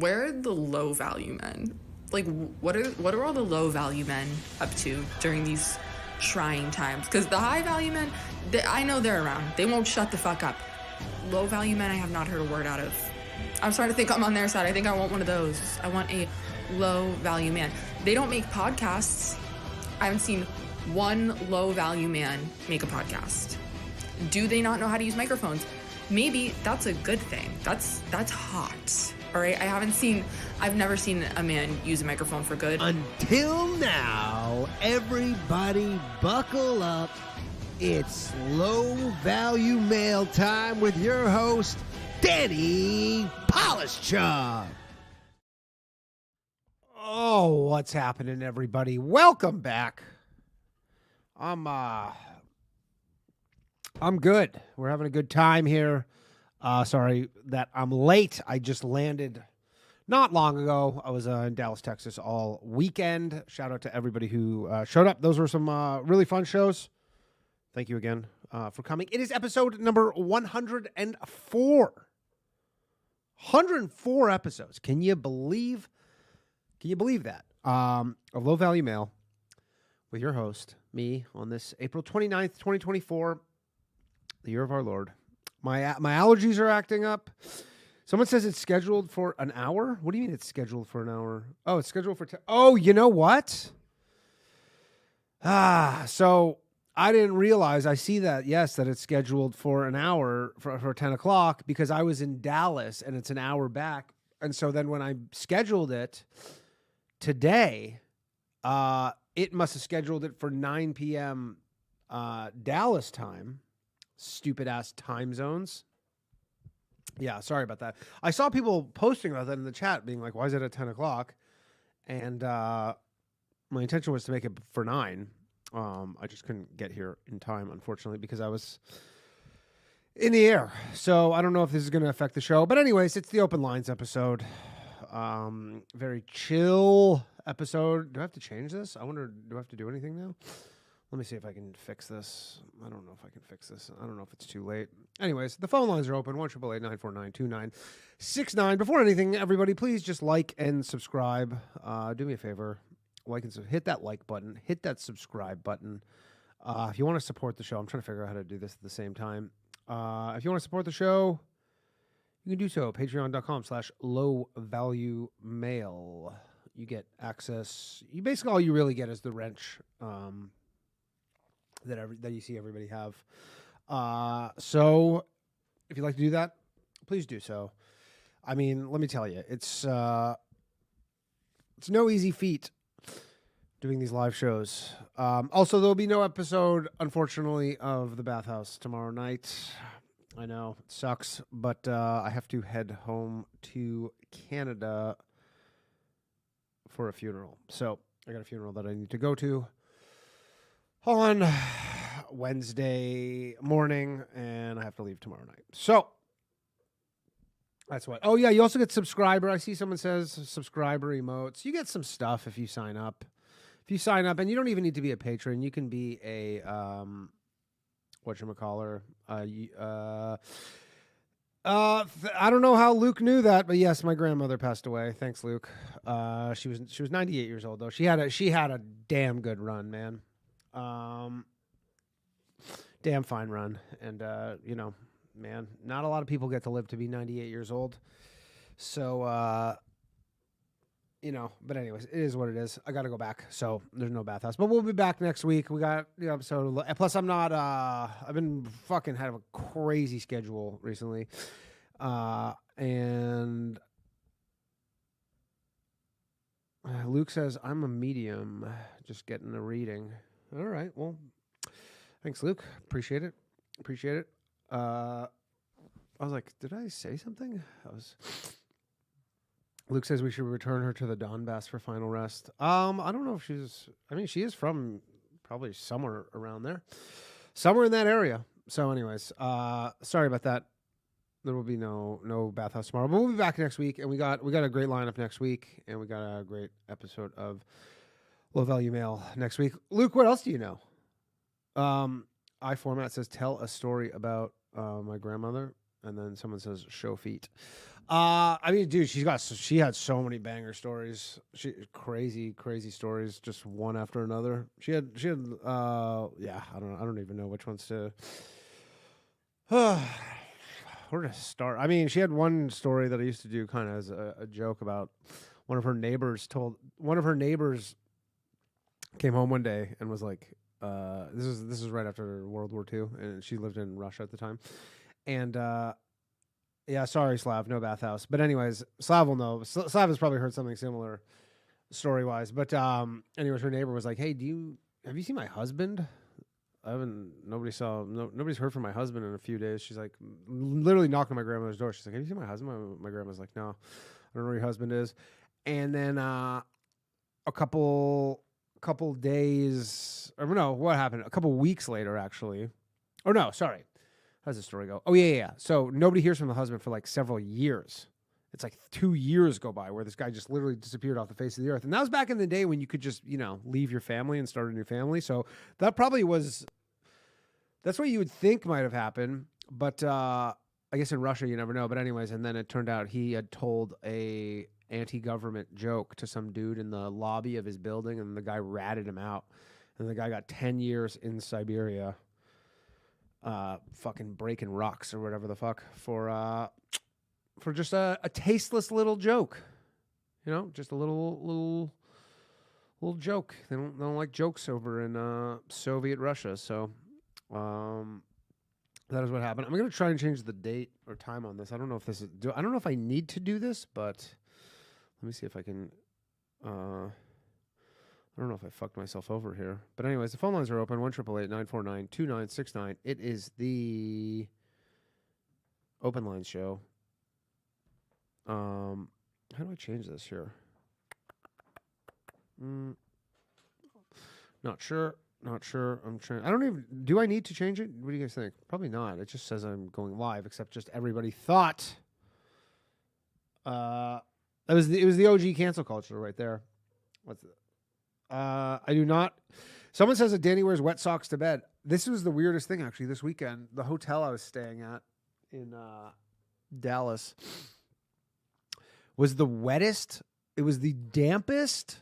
where are the low value men? Like, what are all the low value men up to during these trying times? Because the high value men, I know they're around. They won't shut the fuck up. Low value men, I have not heard a word out of. I'm starting to think I'm on their side. I think I want one of those. I want a low value man. They don't make podcasts. I haven't seen one low value man make a podcast. Do they not know how to use microphones? Maybe that's a good thing. That's hot. All right, I've never seen a man use a microphone for good. Until now, everybody buckle up. It's low value mail time with your host, Danny Polishchuk. Oh, what's happening, everybody? Welcome back. I'm good. We're having a good time here. Sorry that I'm late. I just landed not long ago. I was in Dallas, Texas all weekend. Shout out to everybody who showed up. Those were some really fun shows. Thank you again for coming. It is episode number 104. 104 episodes. Can you believe that? Of Low Value Mail with your host, me, on this April 29th, 2024, the year of our Lord. My allergies are acting up. Someone says it's scheduled for an hour. What do you mean it's scheduled for an hour? Oh, it's scheduled for... Oh, you know what? So I didn't realize. I see that, yes, that it's scheduled for an hour for 10 o'clock because I was in Dallas and it's an hour back. And so then when I scheduled it today, it must have scheduled it for 9 p.m. Dallas time. Stupid ass time zones. Yeah, sorry about that. I saw people posting about that in the chat being like, why is it at 10 o'clock? And my intention was to make it for 9. I just couldn't get here in time, unfortunately, because I was in the air. So I don't know if this is going to affect the show. But anyways, it's the Open Lines episode. Very chill episode. Do I have to change this? I wonder, do I have to do anything now? Let me see if I can fix this. I don't know if I can fix this. I don't know if it's too late. Anyways, the phone lines are open, 1-888-949-2969. Before anything, everybody, please just like and subscribe. Do me a favor. Hit that like button. Hit that subscribe button. If you want to support the show, I'm trying to figure out how to do this at the same time. If you want to support the show, you can do so. Patreon.com/lowvaluemail. You get access. Basically, all you really get is the wrench. That you see everybody have. So if you'd like to do that, please do so. I mean, let me tell you, it's no easy feat doing these live shows. Also, there'll be no episode, unfortunately, of The Bathhouse tomorrow night. I know, it sucks, but I have to head home to Canada for a funeral. So I got a funeral that I need to go to on Wednesday morning, and I have to leave tomorrow night. So that's what. Oh, yeah, you also get subscriber. I see someone says subscriber emotes. You get some stuff if you sign up. If you sign up, and you don't even need to be a patron. You can be a, whatchamacaller. I don't know how Luke knew that, but yes, my grandmother passed away. Thanks, Luke. She was 98 years old, though. She had a damn good run, man. Damn fine run. And, man, not a lot of people get to live to be 98 years old. So, but anyways, it is what it is. I got to go back. So there's no bathhouse, but we'll be back next week. We got the episode. Plus I'm not, I've been fucking had a crazy schedule recently. And Luke says, I'm a medium, just getting a reading. All right. Well, thanks, Luke. Appreciate it. I was like, did I say something? Luke says we should return her to the Donbass for final rest. I don't know if she is from probably somewhere around there. Somewhere in that area. So anyways, sorry about that. There will be no bathhouse tomorrow, but we'll be back next week, and we got a great lineup next week, and we got a great episode of Low Value Mail next week. Luke, what else do you know? iFormat says, tell a story about my grandmother. And then someone says show feet. I mean, dude, she had so many banger stories. Crazy stories, just one after another. She had yeah, I don't even know which ones to where to start. I mean, she had one story that I used to do kind of as a joke about one of her neighbors came home one day and was like, this is right after World War II, and she lived in Russia at the time. And yeah, sorry, Slav, no bathhouse. But anyways, Slav will know. Slav has probably heard something similar story-wise. But anyways, her neighbor was like, "Hey, have you seen my husband? Nobody's heard from my husband in a few days." She's like, literally knocked on my grandmother's door. She's like, "Have you seen my husband?" My grandma's like, "No, I don't know where your husband is." And then a couple days, or no, what happened? A couple weeks later, actually. Or no, sorry. How does the story go? Oh, yeah. So nobody hears from the husband for like several years. It's like 2 years go by where this guy just literally disappeared off the face of the earth. And that was back in the day when you could just, leave your family and start a new family. So that probably that's what you would think might have happened. But I guess in Russia, you never know. But anyways, and then it turned out he had told a anti-government joke to some dude in the lobby of his building, and the guy ratted him out. And the guy got 10 years in Siberia. Fucking breaking rocks or whatever the fuck for just a tasteless little joke, just a little joke. They don't like jokes over in Soviet Russia. So that is what happened. I'm gonna try and change the date or time on this. I don't know if I need to do this, but let me see if I can. I don't know if I fucked myself over here. But anyways, the phone lines are open, 1-888-949-2969. It is the Open Line Show. How do I change this here? Not sure. I'm trying. I don't even. Do I need to change it? What do you guys think? Probably not. It just says I'm going live, except just everybody thought. It was the OG cancel culture right there. What's it? I do not. Someone says that Danny wears wet socks to bed. This was the weirdest thing, actually, this weekend. The hotel I was staying at in Dallas was the wettest. It was the dampest,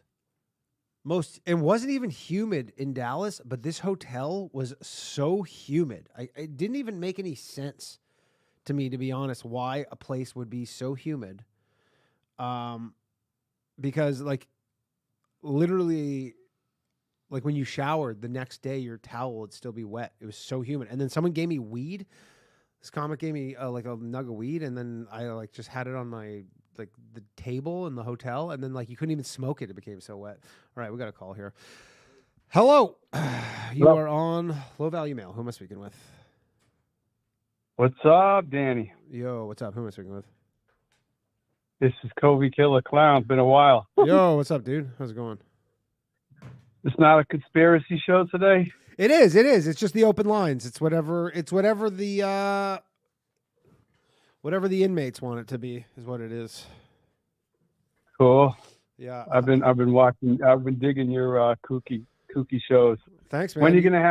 it wasn't even humid in Dallas, but this hotel was so humid. It didn't even make any sense to me, to be honest, why a place would be so humid. Because, literally, when you showered the next day, your towel would still be wet. It was so humid. And then someone gave me weed. This comic gave me a nug of weed, and then I just had it on my the table in the hotel, and then you couldn't even smoke it. It became so wet. All right, we got a call here. Hello, you are on Low Value Mail. Who am I speaking with? What's up, Danny? Yo, what's up? Who am I speaking with? This is Kobe Killer Clown. Been a while. Yo, what's up, dude? How's it going? It's not a conspiracy show today. It is. It's just the open lines. It's whatever the inmates want it to be is what it is. Cool. Yeah. I've been digging your kooky shows. Thanks, man. When are you gonna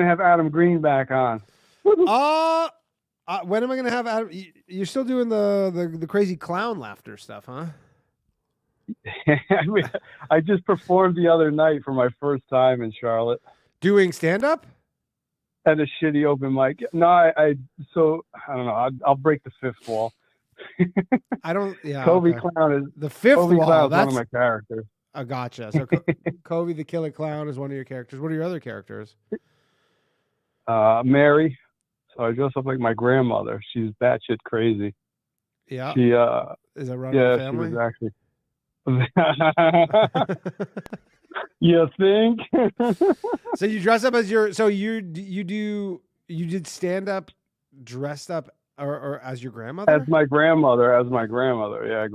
have Adam Green back on? When am I gonna have Adam? You're still doing the crazy clown laughter stuff, huh? I just performed the other night for my first time in Charlotte. Doing stand-up? At a shitty open mic. No, I don't know. I'll break the fifth wall. I don't. Yeah. Kobe okay. Clown is the fifth Kobe wall. Clown's That's one of my characters. I gotcha. So Kobe the Killer Clown is one of your characters. What are your other characters? Mary. So I dress up like my grandmother. She's batshit crazy. Yeah. She is that running the family? She was actually. You think? So you dress up as you did stand up dressed up or as your grandmother? As my grandmother, yeah,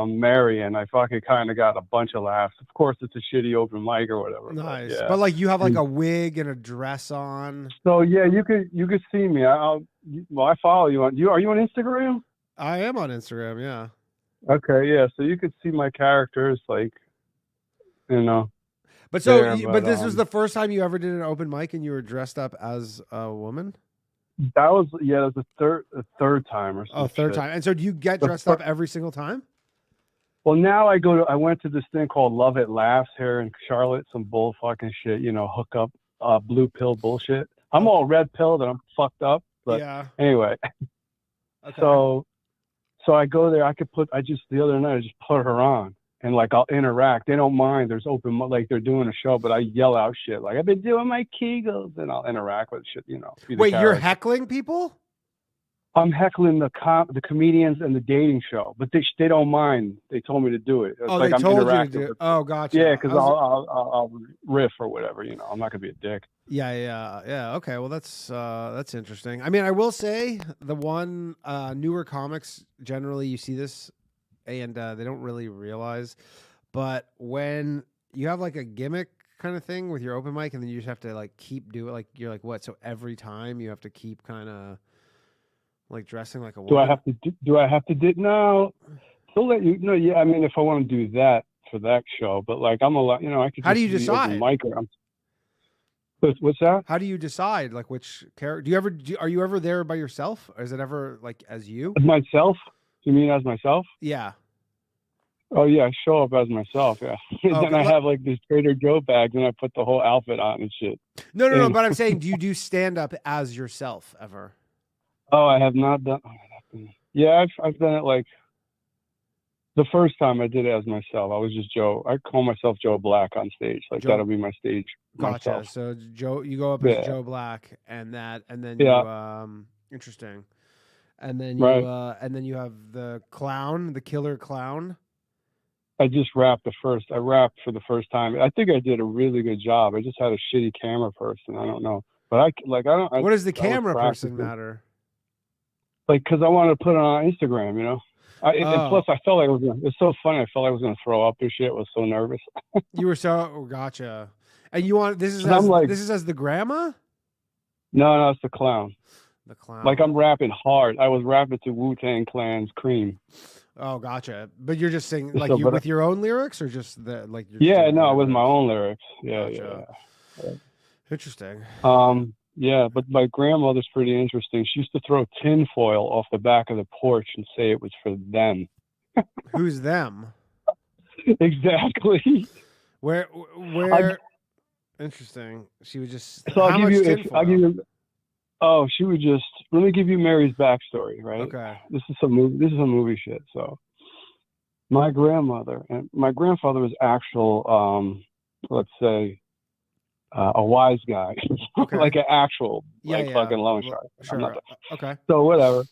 Mary, and I fucking kind of got a bunch of laughs. Of course, it's a shitty open mic or whatever. Nice, but you have a wig and a dress on. So yeah, you could see me. I follow you on. Are you on Instagram? I am on Instagram. Yeah. Okay, yeah. So you could see my characters, But this was the first time you ever did an open mic and you were dressed up as a woman? That was the third time or Oh, some third shit. time. And so do you get The dressed fir- up every single time? Well, now I went to this thing called Love It Laughs here in Charlotte. Some bull fucking shit, hook up, blue pill bullshit. I'm Okay. all red pilled and I'm fucked up. But Yeah. anyway, Okay. so I go there. The other night I just put her on and like I'll interact. They don't mind. There's like they're doing a show, but I yell out shit like I've been doing my Kegels and I'll interact with shit. Be the Wait, you're character. heckling people? I'm heckling the comedians and the dating show, but they don't mind. They told me to do it. It's like They I'm told you to interactive do it. with Oh, gotcha. Yeah, because I'll riff or whatever. I'm not gonna be a dick. Yeah. Okay. Well, that's interesting. I mean, I will say the one newer comics generally you see this, and they don't really realize, but when you have like a gimmick kind of thing with your open mic, and then you just have to like keep doing like you're like what? So every time you have to keep kind of like dressing like a woman. Do I have to do no? They'll let you. No, yeah. I mean, if I want to do that for that show, but like I'm a lot. I could. How do you just be decide? open mic or what's that? How do you decide like which character? Are you ever there by yourself, or is it ever like as you? As myself? You mean as myself? Yeah. Oh yeah, I show up as myself. Yeah. Oh, Then I have like this Trader Joe bag, and I put the whole outfit on and shit. No. But I'm saying, do you do stand up as yourself ever? Oh, I have not done. Yeah, I've done it like the first time I did it as myself. I was just Joe. I call myself Joe Black on stage. Like Joe. that'll be my stage. Gotcha. Myself. So Joe, you go up as Joe Black, and then you interesting, and then you have the clown, the killer clown. I just rapped I rapped for the first time. I think I did a really good job. I just had a shitty camera person. I don't know, but I don't. What does the camera person matter? Like, because I wanted to put it on Instagram, And plus, I felt like it's so funny. I felt like I was going to throw up and shit. I was so nervous. You were gotcha. And you want this is as the grandma? No, it's the clown. The clown. Like I'm rapping hard. I was rapping to Wu-Tang Clan's Cream. Oh, gotcha. But you're just singing like with your own lyrics, or just the like? With my own lyrics. Yeah, gotcha. Yeah. Interesting. Yeah, but my grandmother's pretty interesting. She used to throw tinfoil off the back of the porch and say it was for them. Who's them? Exactly. Where? Interesting. She would just. So I'll give you. Oh, she would just. Let me give you Mary's backstory, right? Okay. This is some movie shit. So, my grandmother and my grandfather was actual, let's say, a wise guy, okay. like an actual, fucking loan shark. Sure. Okay. So whatever.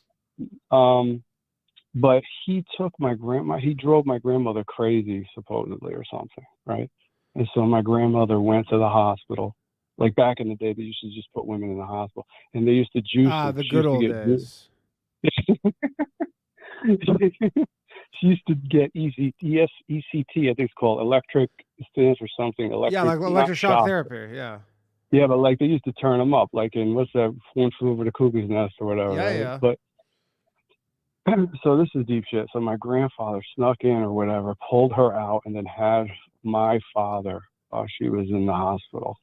But he took he drove my grandmother crazy, supposedly, or something, right? And so my grandmother went to the hospital. Like back in the day, they used to just put women in the hospital, and they used to juice. The good old days. She used to get ECT, I think it's called electric. It stands for something. Electric, like electroshock therapy. Yeah. Yeah, but like they used to turn them up, like in what's that? One Flew Over the Cuckoo's Nest or whatever. Yeah, right? yeah. But so this is deep shit. So my grandfather snuck in or whatever, pulled her out, and then had my father while she was in the hospital.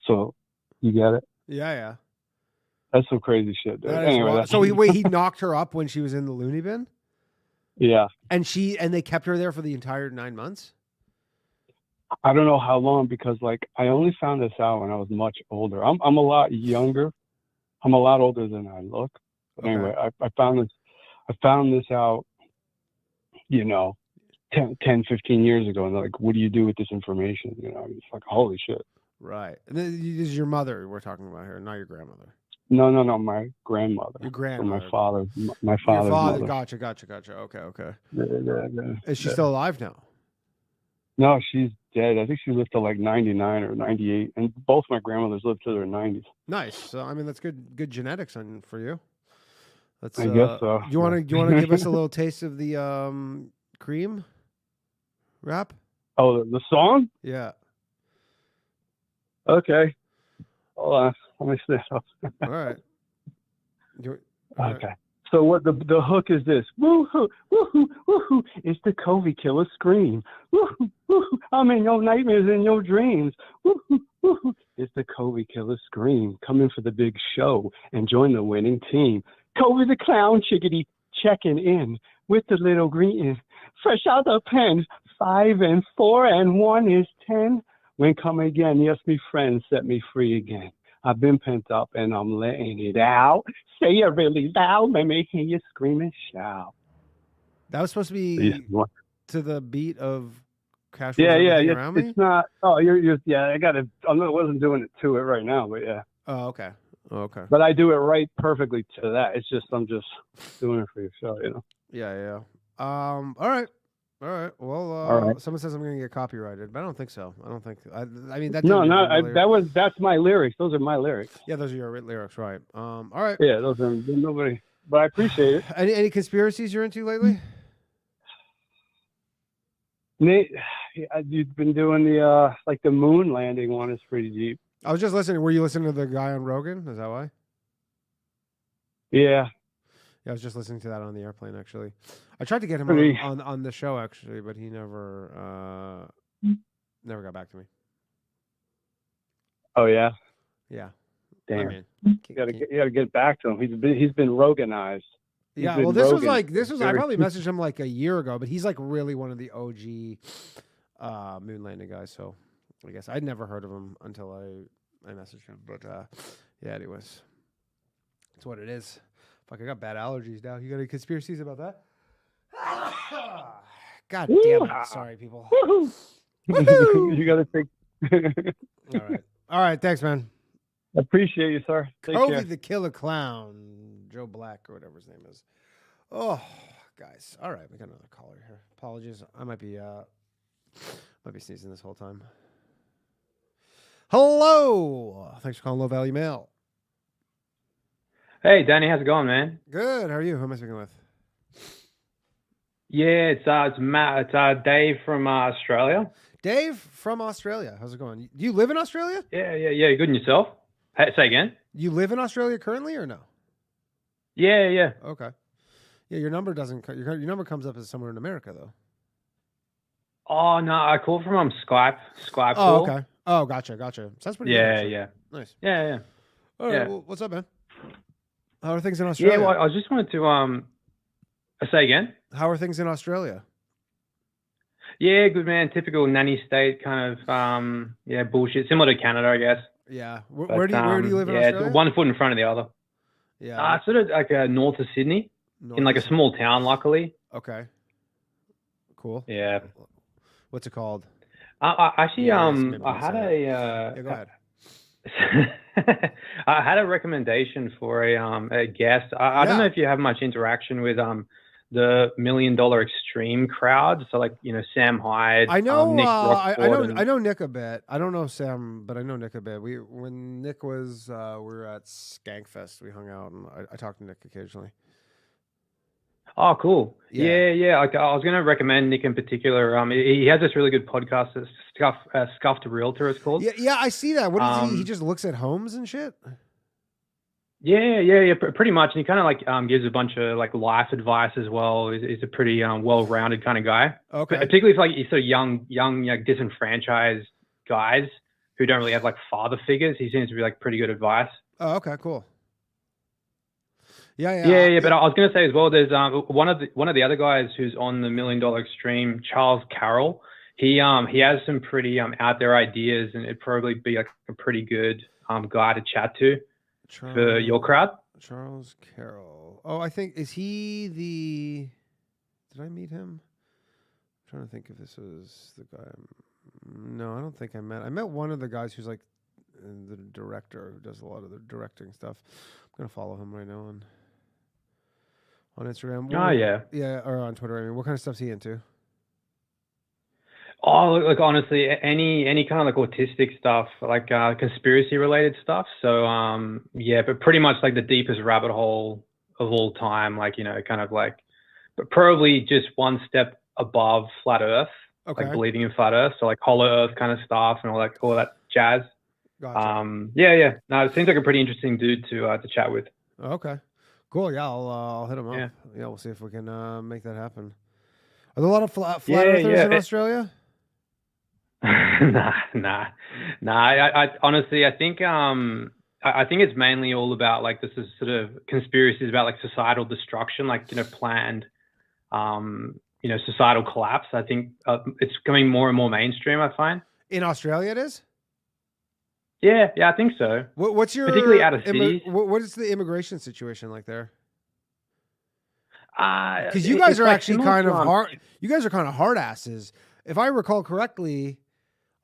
So you get it? Yeah. That's some crazy shit, dude. Anyway, so he knocked her up when she was in the loony bin? Yeah. And they kept her there for the entire 9 months? I don't know how long, because like I only found this out when I was much older. I'm a lot younger. I'm a lot older than I look. But anyway, I found this out, 10, 15 years ago. And like, what do you do with this information? It's like, holy shit. Right. And this is your mother we're talking about here, not your grandmother. No, my grandmother. Your grandmother. My father. My father's mother. Gotcha. Okay. Yeah. Is she still alive now? No, she's dead. I think she lived to like 99 or 98, and both my grandmothers lived to their 90s. Nice. So I mean, that's good genetics for you. I guess so. Do you want to give us a little taste of the Cream rap? Oh, the song? Yeah. Okay. Hold on. Let me see. All right. Okay. So what the hook is this? Woohoo, woohoo, woohoo! It's the Covey Killer scream. Woohoo, woohoo! I'm in your nightmares and your dreams. Woohoo, woohoo! It's the Kobe Killer Scream coming for the big show and join the winning team. Kobe the Clown Chickadee checking in with the little green. Fresh out the pen, 5 and 4 and 1 is 10. When come again, yes, me friends, set me free again. I've been pent up and I'm letting it out. Say it really loud, let me hear you scream and shout. That was supposed to be to the beat of Cash Rules Everything Around Me? It's not. Oh, you're. Yeah, I wasn't doing it to it right now, but yeah. Oh, okay. Okay. But I do it right perfectly to that. It's just I'm just doing it for your show, you know. Yeah. All right. Well, all right. Someone says I'm going to get copyrighted, but I don't think so. I don't think. I mean, that. That's my lyrics. Those are my lyrics. Yeah, those are your lyrics, right? All right. Yeah, those are nobody. But I appreciate it. Any conspiracies you're into lately? Nate, you've been doing the like the moon landing one is pretty deep. I was just listening. Were you listening to the guy on Rogan? Is that why? Yeah. Yeah, I was just listening to that on the airplane. Actually, I tried to get him on the show actually, but he never got back to me. Oh yeah. Yeah. Damn. I mean, you gotta get back to him. He's been Roganized. Yeah, well, this was I probably messaged him like a year ago, but he's like really one of the OG moon landing guys. So I guess I'd never heard of him until I messaged him. But yeah, anyways, that's what it is. Fuck, I got bad allergies now. You got any conspiracies about that? God damn it! Sorry, people. You gotta take. All right. Thanks, man. Appreciate you, sir. Take Kobe care. the Killer Clown, Joe Black or whatever his name is. Oh, guys. All right, we got another caller here. Apologies, I might be sneezing this whole time. Hello. Thanks for calling Low Value Mail. Hey, Danny, how's it going, man? Good. How are you? Who am I speaking with? Yeah, it's Matt. It's Dave from Australia. Dave from Australia. How's it going? Do you live in Australia? Yeah. Good and yourself? Hey, say again. You live in Australia currently or no? Yeah. Okay. Yeah, your number doesn't. Your number comes up as somewhere in America though. Oh no, I called from Skype. Skype. Oh, call. okay. Oh, gotcha. Sounds pretty good. Yeah. Nice. Yeah. All right. Well, what's up, man? How are things in Australia? Yeah, well, I just wanted to say again. How are things in Australia? Yeah, good man. Typical nanny state kind of bullshit. Similar to Canada, I guess. Yeah. Where do you live in Australia? Yeah, it's one foot in front of the other. Yeah. Sort of like north of Sydney, in like a small town, luckily. Okay. Cool. Yeah. What's it called? I actually, I had yeah, go ahead. I had a recommendation for a guest. I don't know if you have much interaction with the $1 Million Extreme crowd. So like, Sam Hyde. I know Nick I know Nick a bit. I don't know Sam, but I know Nick a bit. When Nick was we were at Skankfest, we hung out and I talked to Nick occasionally. Oh, cool. Yeah. I was going to recommend Nick in particular. He has this really good podcast, Scuffed Realtor, it's called. Yeah, I see that. What does he just looks at homes and shit? Yeah, pretty much. And he kind of like gives a bunch of like life advice as well. He's a pretty well-rounded kind of guy. Okay. Particularly for like sort of young like disenfranchised guys who don't really have like father figures. He seems to be like pretty good advice. Oh, okay, cool. Yeah. But I was going to say as well, there's one of the other guys who's on the $1 Million Extreme, Charles Carroll. He has some pretty out there ideas, and it'd probably be like a pretty good guy to chat to for your crowd. Charles Carroll. Oh, I think is he the? Did I meet him? I'm trying to think if this was the guy. No, I don't think I met. I met one of the guys who's like the director who does a lot of the directing stuff. I'm gonna follow him right now on Instagram. Yeah, or on Twitter. I mean, what kind of stuff's he into? Oh, like honestly, any kind of like autistic stuff, like conspiracy related stuff. So but pretty much like the deepest rabbit hole of all time. Like kind of like, but probably just one step above flat Earth. Okay. Like believing in flat Earth, so like hollow Earth kind of stuff and all that jazz. Gotcha. Yeah. No, it seems like a pretty interesting dude to chat with. Okay, cool. Yeah, I'll hit him up. Yeah, we'll see if we can make that happen. Are there a lot of flat earthers in Australia? nah. I honestly, I think it's mainly all about like this is sort of conspiracies about like societal destruction, like planned, societal collapse. I think it's becoming more and more mainstream. I find. In Australia, it is. Yeah, I think so. What's your Particularly out of cities. what is the immigration situation like there? Because It- you guys it's are like actually similar kind to, of hard. You guys are kind of hard asses. If I recall correctly,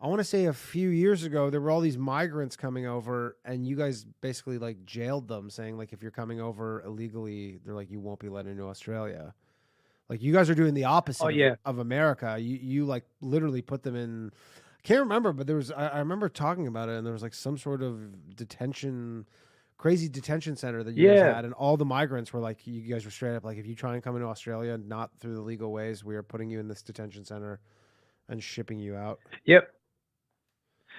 I want to say a few years ago there were all these migrants coming over, and you guys basically like jailed them, saying like if you're coming over illegally, they're like you won't be let into Australia. Like you guys are doing the opposite Oh yeah. of America. You like literally put them in. I can't remember, but there was I remember talking about it, and there was like some sort of crazy detention center that you guys Yeah. had, and all the migrants were like, you guys were straight up like, if you try and come into Australia not through the legal ways, we are putting you in this detention center and shipping you out. Yep.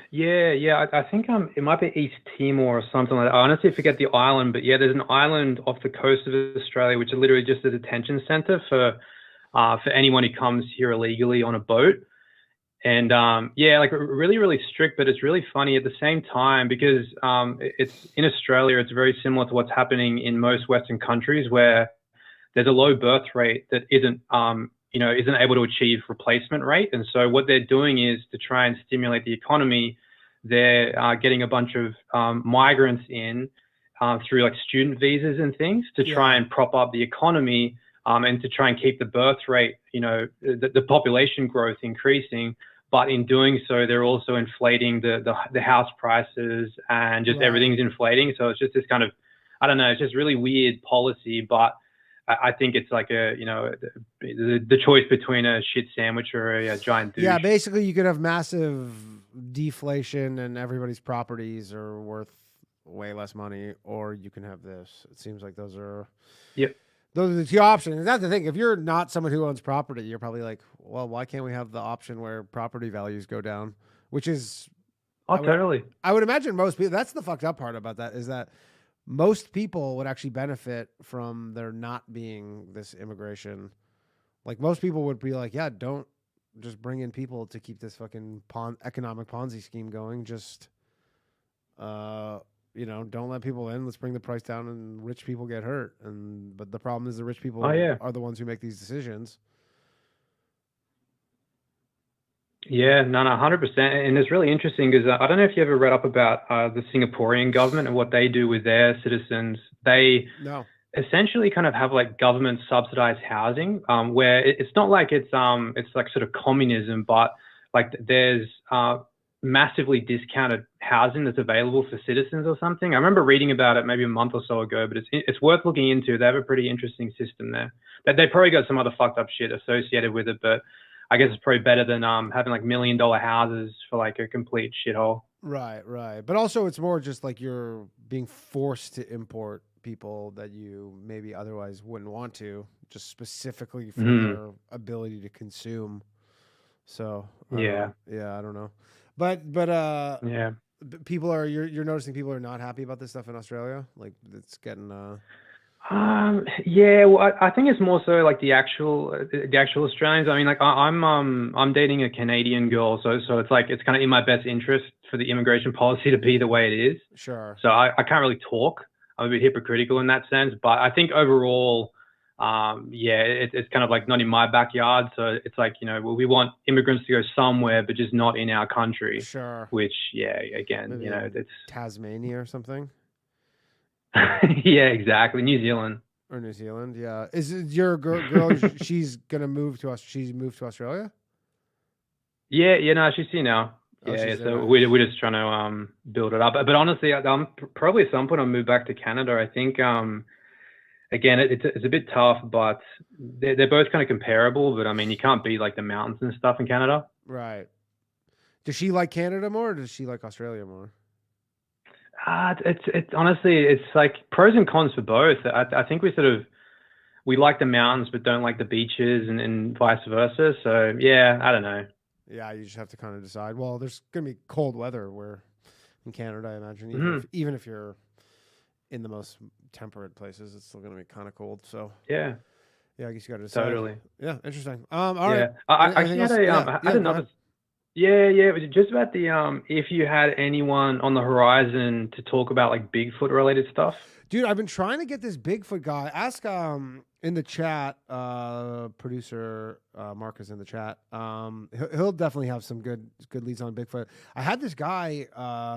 Yeah. I think it might be East Timor or something like that. I honestly forget the island, but yeah, there's an island off the coast of Australia which is literally just a detention center for anyone who comes here illegally on a boat. And yeah, like really, really strict, but it's really funny at the same time because it's in Australia. It's very similar to what's happening in most Western countries where there's a low birth rate that isn't able to achieve replacement rate. And so what they're doing is to try and stimulate the economy. They're getting a bunch of migrants in through like student visas and things to try and prop up the economy and to try and keep the birth rate, the population growth increasing. But in doing so, they're also inflating the house prices and just everything's inflating. So it's just this kind of, I don't know, it's just really weird policy. But I think it's like the choice between a shit sandwich or a giant douche. Yeah, basically you could have massive deflation and everybody's properties are worth way less money, or you can have this. It seems like those are the two options. That's the thing. If you're not someone who owns property, you're probably like, well, why can't we have the option where property values go down? Which is, totally. I would imagine most people. That's the fucked up part about that is that most people would actually benefit from there not being this immigration. Like most people would be like, yeah, don't just bring in people to keep this fucking economic Ponzi scheme going. Just, don't let people in. Let's bring the price down, and rich people get hurt. But the problem is the rich people are the ones who make these decisions. Yeah, no, 100%. And it's really interesting because I don't know if you ever read up about the Singaporean government and what they do with their citizens. They essentially kind of have like government subsidized housing, where it's not like it's like sort of communism, but like there's massively discounted housing that's available for citizens or something. I remember reading about it maybe a month or so ago, but it's worth looking into. They have a pretty interesting system there. They probably got some other fucked up shit associated with it, but I guess it's probably better than having like $1 million houses for like a complete shithole. Right. But also it's more just like you're being forced to import people that you maybe otherwise wouldn't want to, just specifically for their ability to consume. So I don't know. But people are you're noticing people are not happy about this stuff in Australia? Like it's getting yeah, well, I think it's more so like the actual Australians. I mean, like I'm dating a Canadian girl, so it's like it's kind of in my best interest for the immigration policy to be the way it is. Sure. So I can't really talk. I'm a bit hypocritical in that sense, but I think overall, it's kind of like not in my backyard. So it's like we want immigrants to go somewhere, but just not in our country. Sure. Which again, maybe it's Tasmania or something. Yeah, exactly. New Zealand. Or New Zealand, yeah. Is it your girl? She's gonna move to us. She's moved to Australia. Yeah. No, she's here now. Oh, Yeah. So we're just trying to build it up. But honestly, I'm probably at some point I'll move back to Canada. I think again it's a bit tough, but they're both kind of comparable. But I mean, you can't beat like the mountains and stuff in Canada. Right. Does she like Canada more, or does she like Australia more? It's honestly, it's like pros and cons for both. I think we like the mountains but don't like the beaches and vice versa. So yeah, I don't know. Yeah, you just have to kind of decide. Well, there's gonna be cold weather where in Canada, I imagine, even if you're in the most temperate places, it's still gonna be kind of cold. So yeah, I guess you got to decide. Totally. Yeah, interesting. All right. I had another. Yeah, yeah. It was just about the if you had anyone on the horizon to talk about like Bigfoot related stuff. Dude, I've been trying to get this Bigfoot guy. Ask in the chat, producer Mark is in the chat. He'll definitely have some good leads on Bigfoot. I had this guy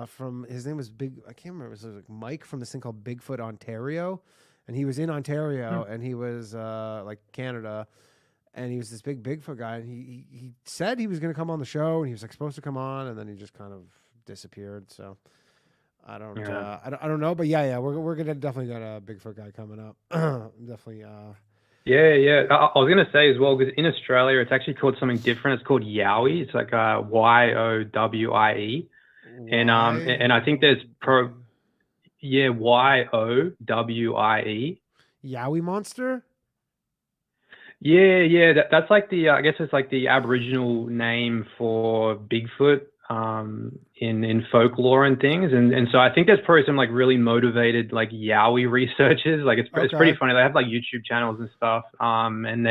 from his name was I can't remember. It was like Mike from this thing called Bigfoot Ontario, and he was in Ontario and he was like Canada, and he was this big Bigfoot guy, and he said he was going to come on the show, and he was like supposed to come on, and then he just kind of disappeared. So. I don't know, but yeah, we're gonna definitely got a Bigfoot guy coming up. Definitely. Yeah, yeah. I was gonna say as well because in Australia it's actually called something different. It's called Yowie. It's like Yowie, and I think there's Yowie. Yowie monster. Yeah, yeah. That's like the I guess it's like the Aboriginal name for Bigfoot. In folklore and things, and so I think there's probably some like really motivated like Yowie researchers. Like it's pretty funny. They have like YouTube channels and stuff. And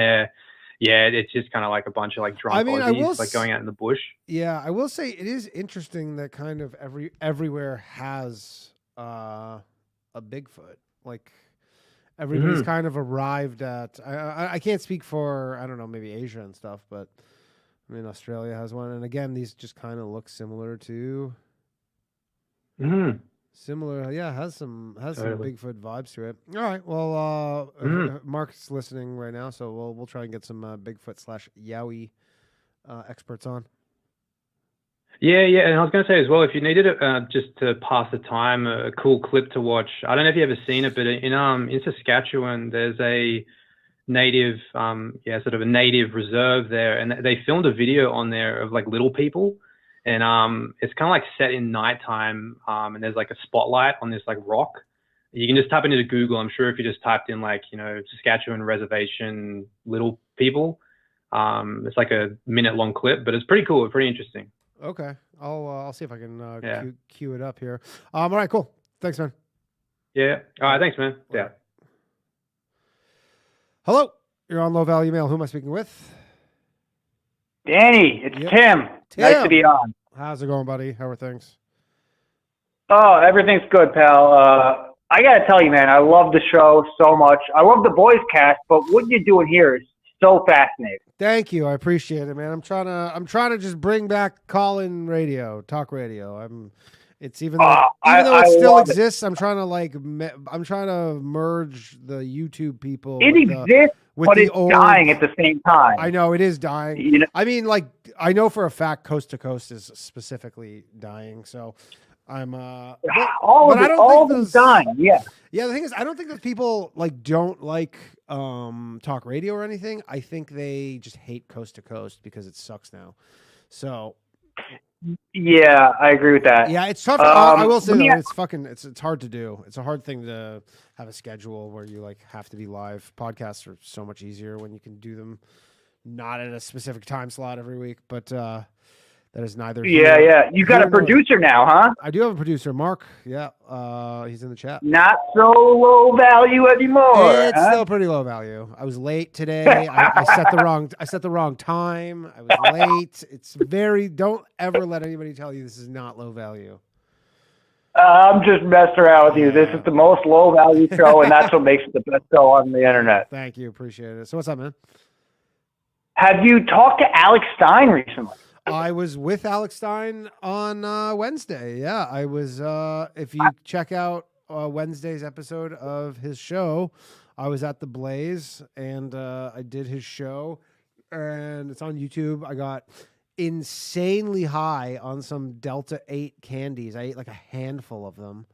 it's just kind of like a bunch of like drunk Aussies like going out in the bush. Yeah, I will say it is interesting that kind of everywhere has a Bigfoot. Like everybody's kind of arrived at. I can't speak for I don't know maybe Asia and stuff, but. I mean, Australia has one, and again, these just kind of look similar to. Similar, yeah, has some Bigfoot vibes to it. All right, well, Mark's listening right now, so we'll try and get some Bigfoot / Yowie experts on. Yeah, yeah, and I was going to say as well, if you needed just to pass the time, a cool clip to watch. I don't know if you've ever seen it, but in Saskatchewan, there's a native sort of a native reserve there, and they filmed a video on there of like little people, and it's kind of like set in nighttime, and there's like a spotlight on this like rock. You can just type into Google. I'm sure if you just typed in like Saskatchewan reservation little people, it's like a minute-long clip, but it's pretty cool, pretty interesting. Okay, I'll see if I can cue it up here. All right, cool. Thanks, man. Yeah. All right, thanks, man. Yeah. Hello, you're on Low Value Mail. Who am I speaking with? Danny, it's Tim. Nice to be on. How's it going, buddy? How are things? Oh, everything's good, pal. I got to tell you, man, I love the show so much. I love the boys cast, but what you're doing here is so fascinating. Thank you. I appreciate it, man. I'm trying to just bring back call-in radio, talk radio. It's even though it still exists, I'm trying to merge the YouTube people. It exists, but it's dying at the same time. I know it is dying. I mean, like I know for a fact, Coast to Coast is specifically dying. So I'm all of them dying. Yeah. Yeah. The thing is, I don't think that people don't like talk radio or anything. I think they just hate Coast to Coast because it sucks now. So. Yeah, I agree with that. Yeah, it's tough. I will say though, it's hard to do. It's a hard thing to have a schedule where you have to be live. Podcasts are so much easier when you can do them not at a specific time slot every week. But that is neither. Yeah. You got a producer now, huh? I do have a producer, Mark. Yeah, he's in the chat. Not so low value anymore. It's still pretty low value. I was late today. I set the wrong time. I was late. It's very. Don't ever let anybody tell you this is not low value. I'm just messing around with you. This is the most low value show, and that's what makes it the best show on the internet. Thank you. Appreciate it. So what's up, man? Have you talked to Alex Stein recently? I was with Alex Stein on Wednesday. Yeah, I was. If you check out Wednesday's episode of his show, I was at the Blaze and I did his show, and it's on YouTube. I got insanely high on some Delta 8 candies. I ate like a handful of them.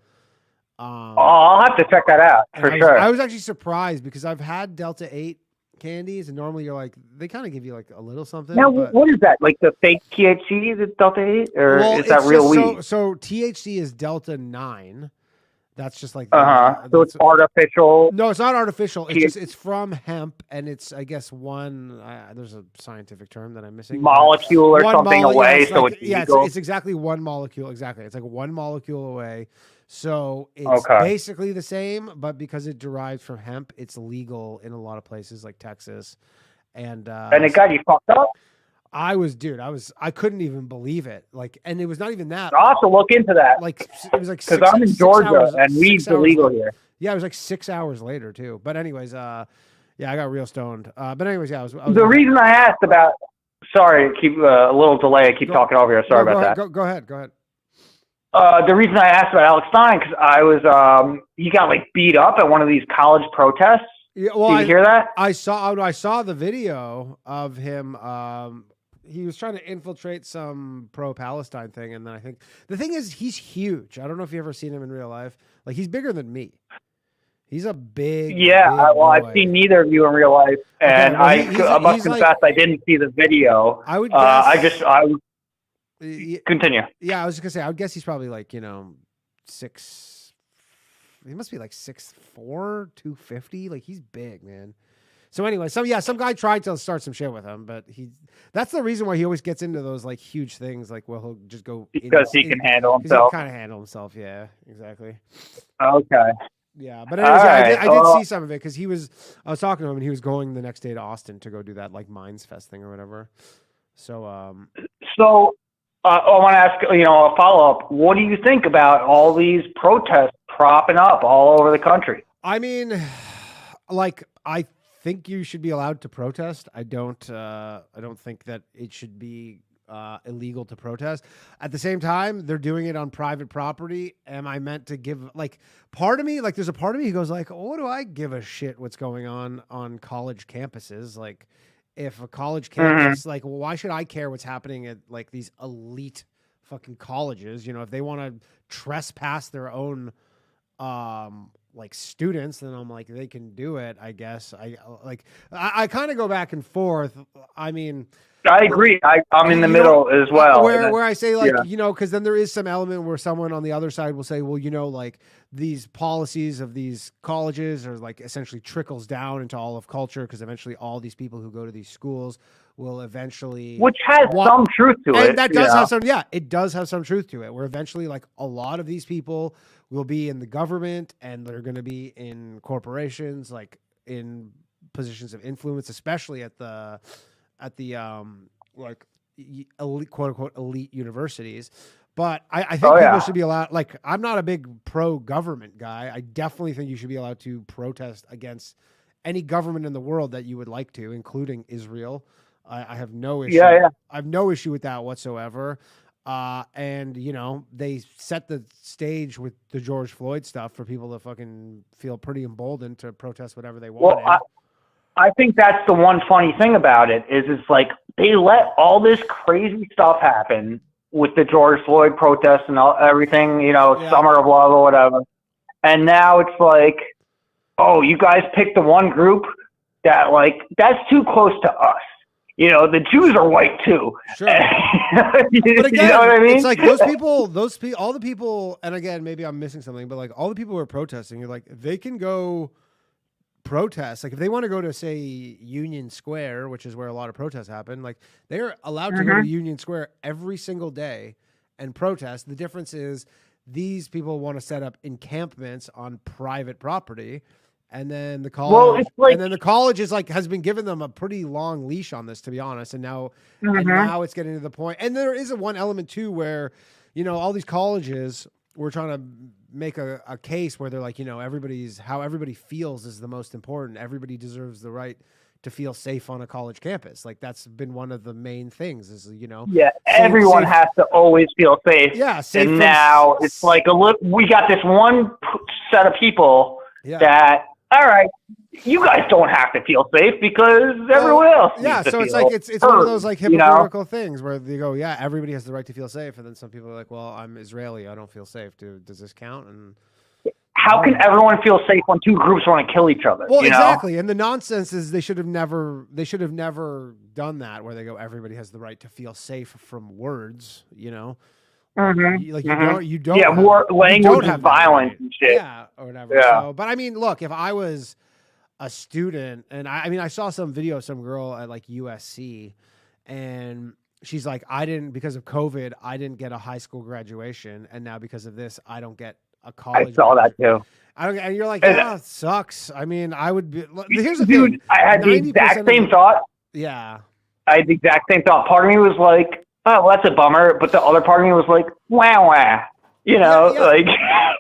I'll have to check that out for sure. I was actually surprised because I've had Delta 8 candies, and normally you're they kind of give you a little something. Now, what is that? Like the fake THC? Is it Delta 8, or is that real weed? So THC is Delta 9. That's just like so it's artificial. No, it's not artificial. It's from hemp, and it's I guess one. There's a scientific term that I'm missing. Molecule or something away. It's exactly one molecule. Exactly, it's like one molecule away. So it's basically the same, but because it derives from hemp, it's legal in a lot of places like Texas. And it got you fucked up? I couldn't even believe it. Like, and it was not even that. I'll have to look into that. Like, it was like because I'm in Georgia and weed's 6 hours illegal later. here. Yeah, it was like 6 hours later too. But anyways, yeah, I got real stoned. But anyways, yeah, I was The reason I asked about, sorry, keep a little delay. I keep talking over here. Sorry about that. Go ahead. The reason I asked about Alex Stein because I was he got like beat up at one of these college protests. Yeah, well, Did you hear that? I saw the video of him. He was trying to infiltrate some pro-Palestine thing, and then I think the thing is he's huge. I don't know if you've ever seen him in real life. Like, he's bigger than me. He's a big. Yeah, big well, boy. I've seen neither of you in real life, and okay, well, I must confess I didn't see the video. I would. Guess, I would continue. Yeah, I was just gonna say I would guess he's probably like 6. He must be like 6'4", 250. Like, he's big, man. So anyway, some guy tried to start some shit with him, but that's the reason why he always gets into those like huge things. Like, well, he'll just go because he can handle himself. He can kind of handle himself. Yeah, exactly. Okay. Yeah, but anyways, right. I did see some of it because I was talking to him and he was going the next day to Austin to go do that like Minds Fest thing or whatever. So, I want to ask, a follow up. What do you think about all these protests propping up all over the country? I mean, like, I think you should be allowed to protest. I don't think that it should be illegal to protest. At the same time, they're doing it on private property. Am I meant to give, like, part of me, like, there's a part of me who goes like, what do I give a shit what's going on college campuses? Like, if a college campus, like, well, why should I care what's happening at like these elite fucking colleges? If they want to trespass their own like students, then I'm like, they can do it, I guess. I kind of go back and forth. I mean, I agree. I'm in the middle as well. Where I say, like, because then there is some element where someone on the other side will say, well, like, these policies of these colleges are like essentially trickles down into all of culture, because eventually all these people who go to these schools will eventually, which has some truth to it. And that does have some, it does have some truth to it, where eventually, like, a lot of these people will be in the government and they're going to be in corporations, like in positions of influence, especially at the like elite, quote unquote, elite universities. But I think people should be allowed, like, I'm not a big pro-government guy. I definitely think you should be allowed to protest against any government in the world that you would like to, including Israel. I have no issue. I have no issue with that whatsoever. And they set the stage with the George Floyd stuff for people to fucking feel pretty emboldened to protest whatever they want. Well, I think that's the one funny thing about it is it's like they let all this crazy stuff happen with the George Floyd protests and everything, Summer of Love or whatever. And now it's like, oh, you guys picked the one group that, like, that's too close to us. The Jews are white too. Sure. But again, you know what I mean? It's like all the people, and again, maybe I'm missing something, but like all the people who are protesting, you're like, they can go protest. Like, if they want to go to, say, Union Square, which is where a lot of protests happen, like, they're allowed to go to Union Square every single day and protest. The difference is these people want to set up encampments on private property. And then the college, the college is like, has been giving them a pretty long leash on this, to be honest. And now, it's getting to the point. And there is one element too, where, all these colleges were trying to make a case where they're like, how everybody feels is the most important. Everybody deserves the right to feel safe on a college campus. Like, that's been one of the main things is, everyone has to always feel safe. Yeah. Safe. And now it's like we got this one set of people that, all right, you guys don't have to feel safe because everyone else. Yeah, so it's like it's one of those like hypocritical things where they go, yeah, everybody has the right to feel safe, and then some people are like, well, I'm Israeli, I don't feel safe. Does this count? And how can everyone feel safe when two groups want to kill each other? Well, exactly. And the nonsense is they should have never done that, where they go, everybody has the right to feel safe from words. You don't. Yeah, more language and violence and shit. Yeah, or whatever. Yeah. So, but I mean, look, if I was a student, and I saw some video of some girl at like USC, and she's like, because of COVID, I didn't get a high school graduation, and now because of this, I don't get a college. I saw that too. And you're like, yeah, it sucks. I mean, I would be. Here's the thing. I had the exact same thought. Yeah. had the exact same thought. Part of me was like, oh, well, that's a bummer. But the other part of me was like, wah, wah. You know, like.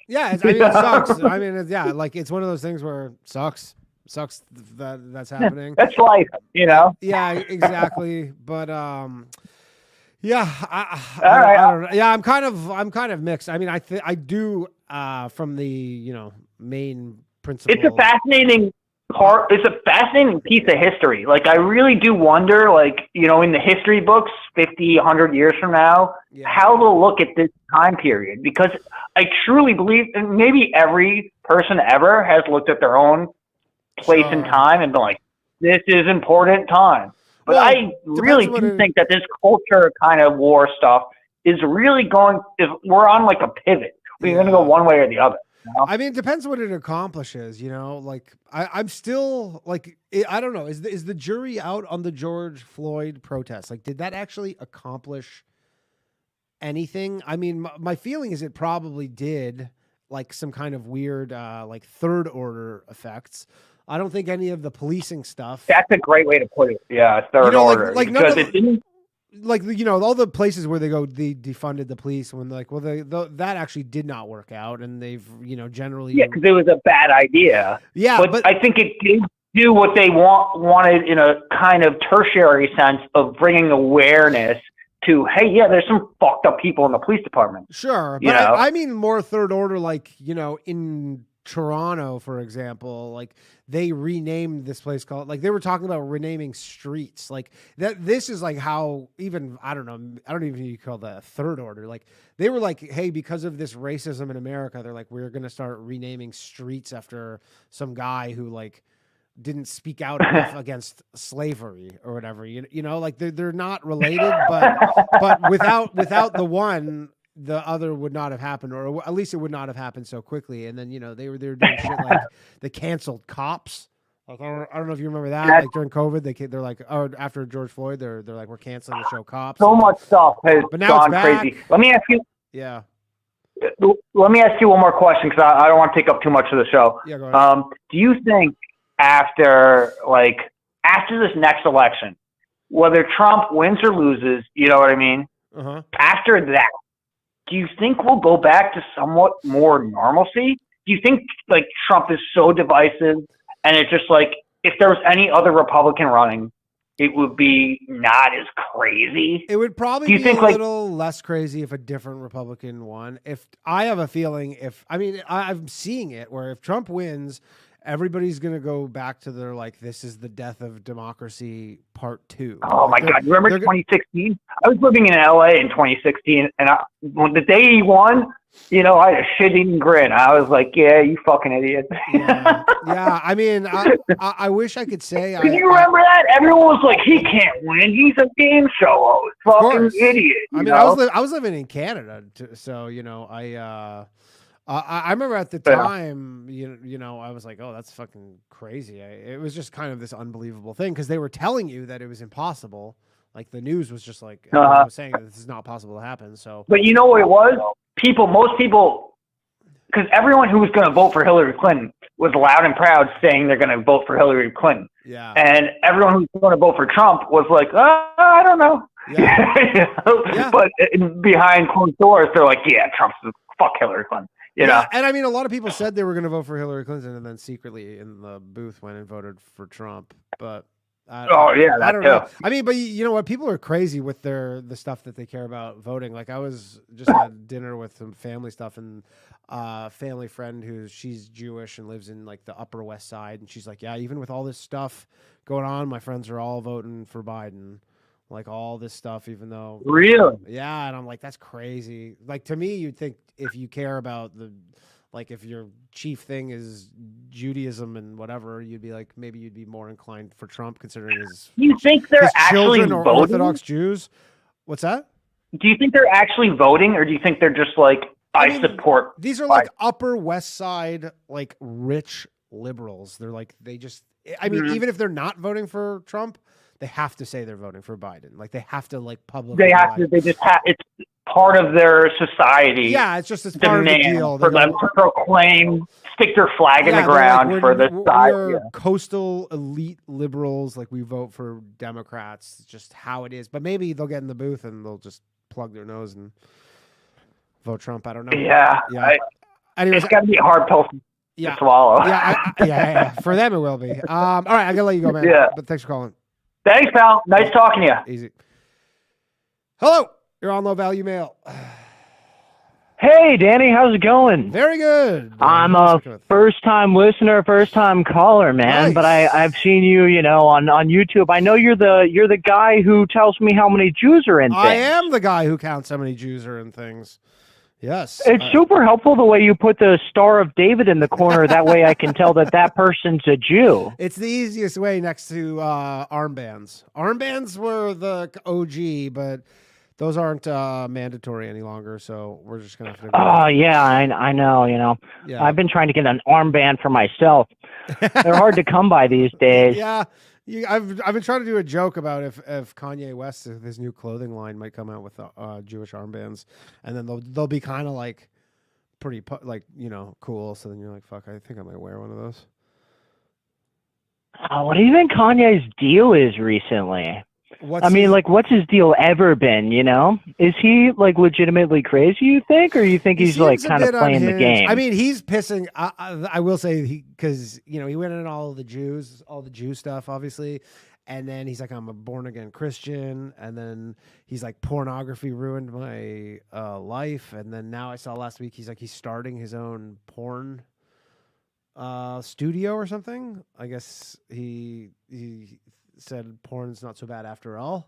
Yeah, I mean, it sucks. I mean, like it's one of those things where it sucks that's happening. That's life, you know? Yeah, exactly. But, yeah, right. I don't know. Yeah, I'm kind of mixed. I mean, I do, from the, main principle. It's a fascinating it's a fascinating piece of history. Like, I really do wonder, like, in the history books 50, 100 years from now, how they'll look at this time period. Because I truly believe, and maybe every person ever has looked at their own place and time and been like, this is important time. But I really do think that this culture kind of war stuff is really we're on like a pivot. We're going to go one way or the other. I mean, it depends what it accomplishes, like I'm still like, I don't know. Is the jury out on the George Floyd protest? Like, did that actually accomplish anything? I mean, my feeling is it probably did, like some kind of weird, like third order effects. I don't think any of the policing stuff. That's a great way to put it. Yeah, third order. Like because it didn't. Like, all the places where they defunded the police when like, well, that actually did not work out. And they've, generally. Yeah, because it was a bad idea. Yeah. But I think it did do what they wanted in a kind of tertiary sense of bringing awareness to, hey, yeah, there's some fucked up people in the police department. Sure. But I mean more third order, like, in Toronto, for example, like they renamed this place called, like they were talking about renaming streets, like that. This is like how even, I don't even know you call that a third order. Like they were like, hey, because of this racism in America, they're like, we're going to start renaming streets after some guy who like didn't speak out enough against slavery or whatever, like they're not related, but without the one, the other would not have happened, or at least it would not have happened so quickly. And then, they were doing shit like the canceled cops. Like, I don't know if you remember that. Like during COVID, they're like, oh, after George Floyd, they're like, we're canceling the show Cops. So much stuff has gone back. Crazy. Let me ask you. Yeah. Let me ask you one more question because I don't want to take up too much of the show. Yeah, go ahead. Do you think after this next election, whether Trump wins or loses, you know what I mean? Uh-huh. After that, do you think we'll go back to somewhat more normalcy? Do you think like Trump is so divisive and it's just like if there was any other Republican running, it would be not as crazy? It would probably be a little less crazy if a different Republican won. If I have a feeling, I'm seeing it where if Trump wins, everybody's going to go back to their, like, this is the death of democracy part 2. Oh, my God. You remember 2016? I was living in LA in 2016, and when the day he won, I had a shit-eating grin. I was like, yeah, you fucking idiot. Yeah. I mean, I wish I could say. Can you remember that? Everyone was like, he can't win. He's a game show host. Fucking idiot. I mean, I was living in Canada, so, I remember at the time, I was like, oh, that's fucking crazy. It was just kind of this unbelievable thing because they were telling you that it was impossible. Like the news was just like, I was saying that this is not possible to happen. So, but you know what it was? Most people, because everyone who was going to vote for Hillary Clinton was loud and proud saying they're going to vote for Hillary Clinton. Yeah. And everyone who was going to vote for Trump was like, I don't know. Yeah. Yeah. But behind closed doors, they're like, yeah, Trump's fuck Hillary Clinton. You know? And I mean, a lot of people said they were going to vote for Hillary Clinton and then secretly in the booth went and voted for Trump. But I don't know. I mean, but you know what? People are crazy with the stuff that they care about voting. Like I was just at dinner with some family stuff and family friend she's Jewish and lives in like the Upper West Side. And she's like, yeah, even with all this stuff going on, my friends are all voting for Biden. Like all this stuff, even though. Really? Yeah. And I'm like, that's crazy. Like to me, you'd think if you care about if your chief thing is Judaism and whatever, you'd be like, maybe you'd be more inclined for Trump considering his. You think they're actually children voting? Or Orthodox Jews? What's that? Do you think they're actually voting or do you think they're just like, I support. These are like Upper West Side, like rich liberals. They're like, even if they're not voting for Trump, they have to say they're voting for Biden. Like they have to like publicly. They just have. It's part of their society. Yeah, it's just part of the deal. For them to proclaim, stick their flag in the ground for the society. We're coastal elite liberals. Like, we vote for Democrats. It's just how it is. But maybe they'll get in the booth and they'll just plug their nose and vote Trump. I don't know. Yeah. Anyways, it's got to be a hard pill to swallow. Yeah. For them, it will be. All right, I gotta let you go, man. Yeah. But thanks for calling. Thanks, pal. Nice talking to you. Easy. Hello. You're on Low Value Mail. Hey, Danny, how's it going? Very good. I'm a first-time listener, first-time caller, man. Nice. But I've seen you, on YouTube. I know you're the guy who tells me how many Jews are in things. I am the guy who counts how many Jews are in things. Yes. It's super helpful the way you put the Star of David in the corner. That way I can tell that person's a Jew. It's the easiest way next to armbands. Armbands were the OG, but those aren't mandatory any longer, so we're just going to have to... Oh, yeah, I know, Yeah. I've been trying to get an armband for myself. They're hard to come by these days. Yeah. I've been trying to do a joke about if Kanye West, if his new clothing line might come out with Jewish armbands, and then they'll be kind of like pretty cool. So then you're like, fuck, I think I might wear one of those. What do you think Kanye's deal is recently? What's his deal ever been? Is he legitimately crazy? You think, or you think he's kind of playing the game? I mean, he's pissing. I will say because he went in all the Jew stuff, obviously, and then he's like, I'm a born again Christian, and then he's like, pornography ruined my life, and then now I saw last week he's starting his own porn studio or something. I guess he said porn's not so bad after all.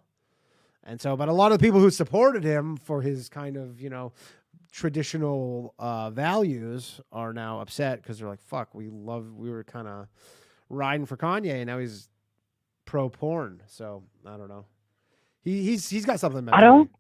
And so, but a lot of the people who supported him for his kind of, traditional values are now upset because they're like, fuck, we were kind of riding for Kanye and now he's pro porn. So I don't know. He's got something. I don't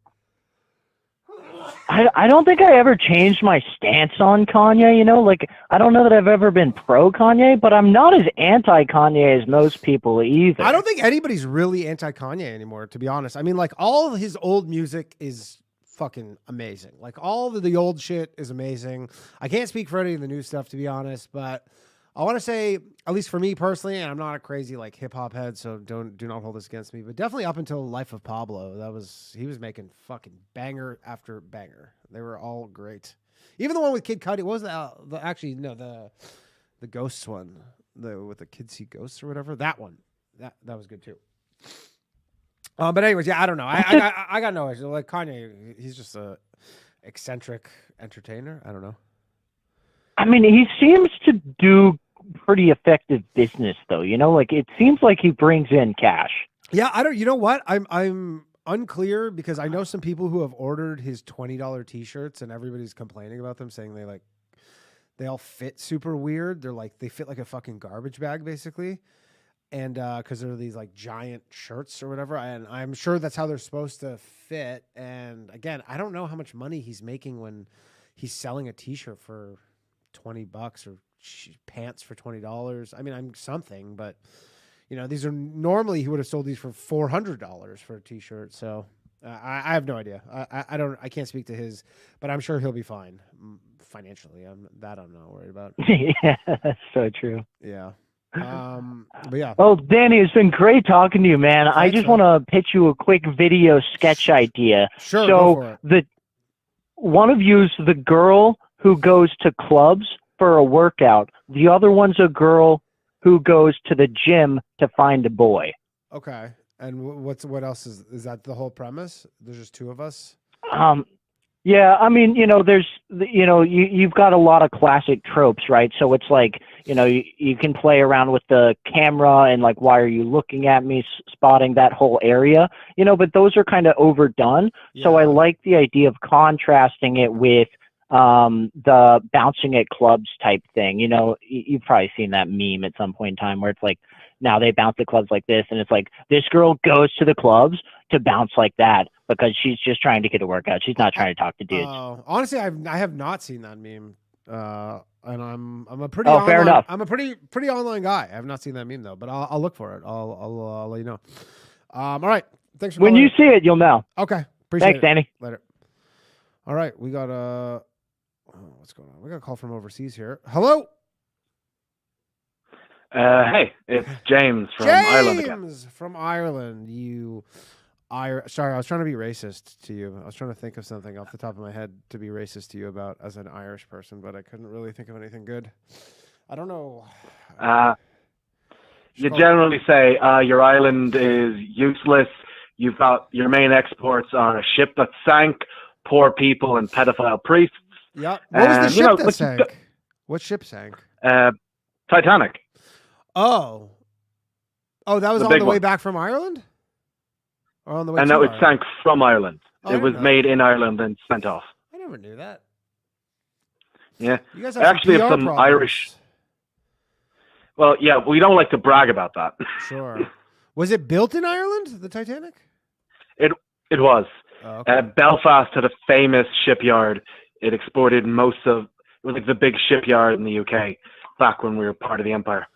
think I ever changed my stance on Kanye, I don't know that I've ever been pro Kanye, but I'm not as anti Kanye as most people either. I don't think anybody's really anti Kanye anymore, to be honest. I mean, all of his old music is fucking amazing. All of the old shit is amazing. I can't speak for any of the new stuff, to be honest, but I want to say, at least for me personally, and I'm not a crazy hip hop head, so do not hold this against me, but definitely up until Life of Pablo, he was making fucking banger after banger. They were all great. Even the one with Kid Cudi, what was the Ghosts one, with the kids see ghosts or whatever. That one, that was good too. But anyways, yeah, I don't know. I got no issue. Kanye, he's just a eccentric entertainer. I don't know. I mean, he seems to do pretty effective business, though. It seems like he brings in cash. Yeah, I don't. You know what? I'm unclear because I know some people who have ordered his $20 T-shirts and everybody's complaining about them, saying they all fit super weird. They fit like a fucking garbage bag, basically. And because they're these giant shirts or whatever, and I'm sure that's how they're supposed to fit. And again, I don't know how much money he's making when he's selling a T-shirt for $20 or pants for $20. I mean, I'm something, but these are normally he would have sold these for $400 for a T-shirt. So I have no idea. I can't speak to his, but I'm sure he'll be fine financially. I'm not worried about. Yeah, that's so true. Yeah. But yeah. Well, Danny, it's been great talking to you, man. I just want to pitch you a quick video sketch idea. Sure. So one of you's the girl who goes to clubs for a workout. The other one's a girl who goes to the gym to find a boy. Okay. And what else is that the whole premise? There's just two of us? Yeah, I mean, you've got a lot of classic tropes, right? So it's you can play around with the camera and why are you looking at me, spotting that whole area, but those are kind of overdone. Yeah. So I like the idea of contrasting it with the bouncing at clubs type thing. You've probably seen that meme at some point in time where it's now they bounce at clubs like this, and it's this girl goes to the clubs to bounce like that because she's just trying to get a workout. She's not trying to talk to dudes. Honestly, I have not seen that meme. And I'm a pretty fair enough. I'm a pretty online guy. I have not seen that meme though, but I'll look for it. I'll let you know. All right. Thanks for when calling. You see it, you'll know. Okay. Appreciate Thanks, it. Danny. Later. All right, we got what's going on? We got a call from overseas here. Hello. Hey, it's James from Ireland again. James from Ireland. Sorry, I was trying to be racist to you. I was trying to think of something off the top of my head to be racist to you about as an Irish person, but I couldn't really think of anything good. I don't know. You generally say your island is useless. You've got your main exports on a ship that sank, poor people and pedophile priests. Yeah. What was the ship that sank? What ship sank? Titanic. Oh, that was on the way back from Ireland? Or on the way and to no, it Ireland? sank from Ireland. Oh, it was made in Ireland and sent off. I never knew that. Yeah. You guys I actually have PR some problems. Irish. Well, yeah, we don't like to brag about that. Sure. Was it built in Ireland, the Titanic? It was. Oh, okay. Belfast had a famous shipyard. It exported it was like the big shipyard in the UK back when we were part of the empire.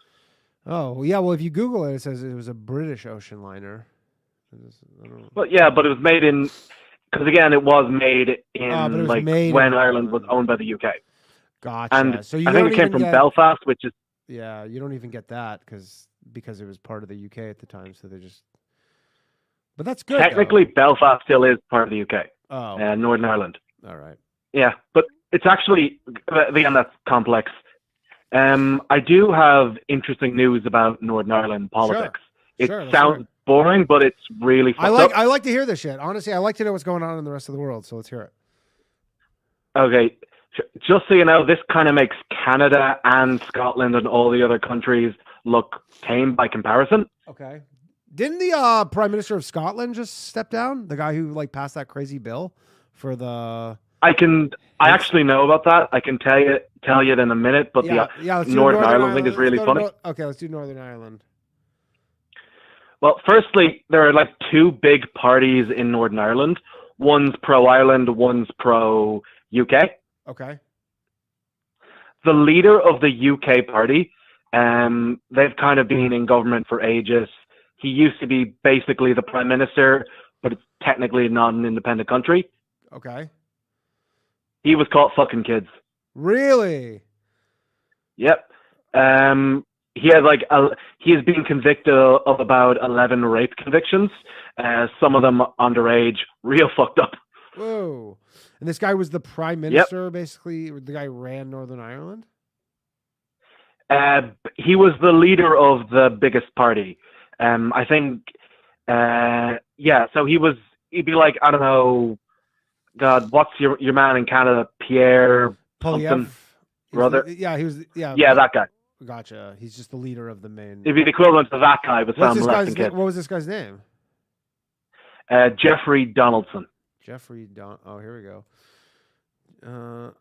Oh, yeah. Well, if you Google it, it says it was a British ocean liner. Well, yeah, but it was made in, because again, it was made in when Ireland was owned by the UK. Gotcha. And so you I think it came from Belfast, which is. Yeah, you don't even get that because it was part of the UK at the time. So they just. But that's good. Technically, Belfast still is part of the UK. Oh. Northern Ireland. All right. Yeah, but it's actually, again, that's complex. I do have interesting news about Northern Ireland politics. Sure. It sounds boring, but it's really fucked up. I like to hear this shit. Honestly, I like to know what's going on in the rest of the world. So let's hear it. Okay, just so you know, this kind of makes Canada and Scotland and all the other countries look tame by comparison. Okay. Didn't the Prime Minister of Scotland just step down? The guy who passed that crazy bill for the. I actually know about that. I can tell you it in a minute. But Northern Ireland thing is really funny. Okay, let's do Northern Ireland. Well, firstly, there are two big parties in Northern Ireland. One's pro-Ireland, one's pro-UK. Okay. The leader of the UK party, they've kind of been in government for ages. He used to be basically the prime minister, but it's technically not an independent country. Okay. He was caught fucking kids. Really? Yep. He has been convicted of about 11 rape convictions. Some of them underage, real fucked up. Whoa. And this guy was the prime minister, basically? The guy ran Northern Ireland? He was the leader of the biggest party. I think, so he'd be like, I don't know, God, what's your man in Canada, Pierre Polyev? Brother? He was, Yeah, that guy. Gotcha. He's just the leader of the main. It'd be the equivalent of that guy with some less than kids. What was this guy's name? Jeffrey Donaldson. Oh, here we go.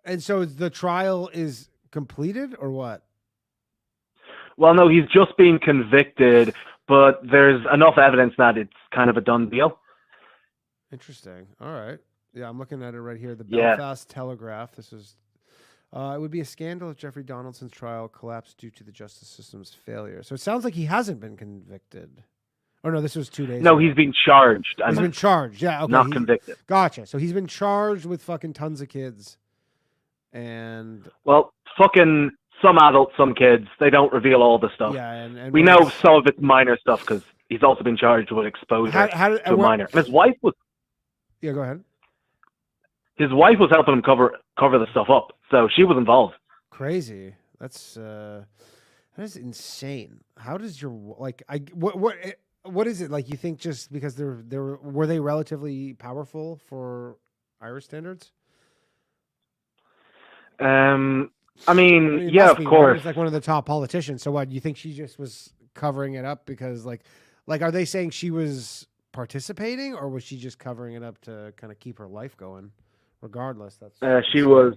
And so the trial is completed or what? Well, no, he's just been convicted, but there's enough evidence that it's kind of a done deal. Interesting. All right. Yeah, I'm looking at it right here. The Belfast Telegraph. This is. It would be a scandal if Jeffrey Donaldson's trial collapsed due to the justice system's failure. So it sounds like he hasn't been convicted. Oh, no, this was 2 days ago. He's been charged. He's been charged. Yeah, okay. Not convicted. Gotcha. So he's been charged with fucking tons of kids. And... Well, fucking some adults, some kids. They don't reveal all the stuff. Yeah, and we know some of it's minor stuff because he's also been charged with exposure to a minor. And his wife was... Yeah, go ahead. His wife was helping him cover the stuff up, so she was involved. Crazy. That is insane. How does your what is it like? You think just because were they relatively powerful for Irish standards? I mean, yeah, of course. It's like one of the top politicians. So what? You think she just was covering it up because like are they saying she was participating or was she just covering it up to kind of keep her life going? Regardless, that's she was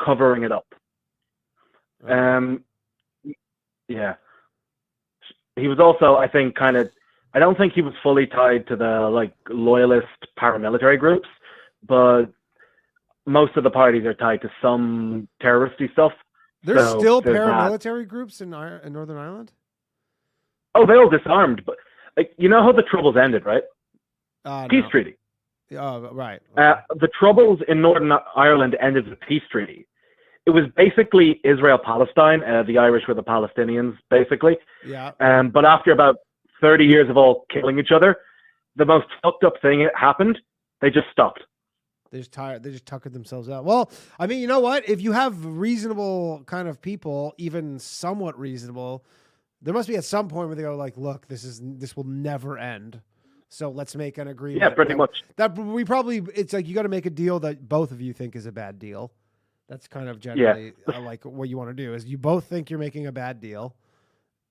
covering it up. Yeah. He was also, I think, I don't think he was fully tied to the loyalist paramilitary groups, but most of the parties are tied to some terroristy stuff. There's still paramilitary groups in Northern Ireland? Oh, they all disarmed, but you know how the Troubles ended, right? Peace treaty. Right. The troubles in Northern Ireland ended with a peace treaty. It was basically Israel-Palestine. The Irish were the Palestinians, basically. Yeah. But after about 30 years of all killing each other, the most fucked up thing happened. They just stopped. They're just tired. They just tuckered themselves out. Well, I mean, you know what? If you have reasonable kind of people, even somewhat reasonable, there must be at some point where they go like, look, this will never end. So let's make an agreement. Yeah, pretty much. It's like you got to make a deal that both of you think is a bad deal. That's kind of generally like what you want to do is you both think you're making a bad deal,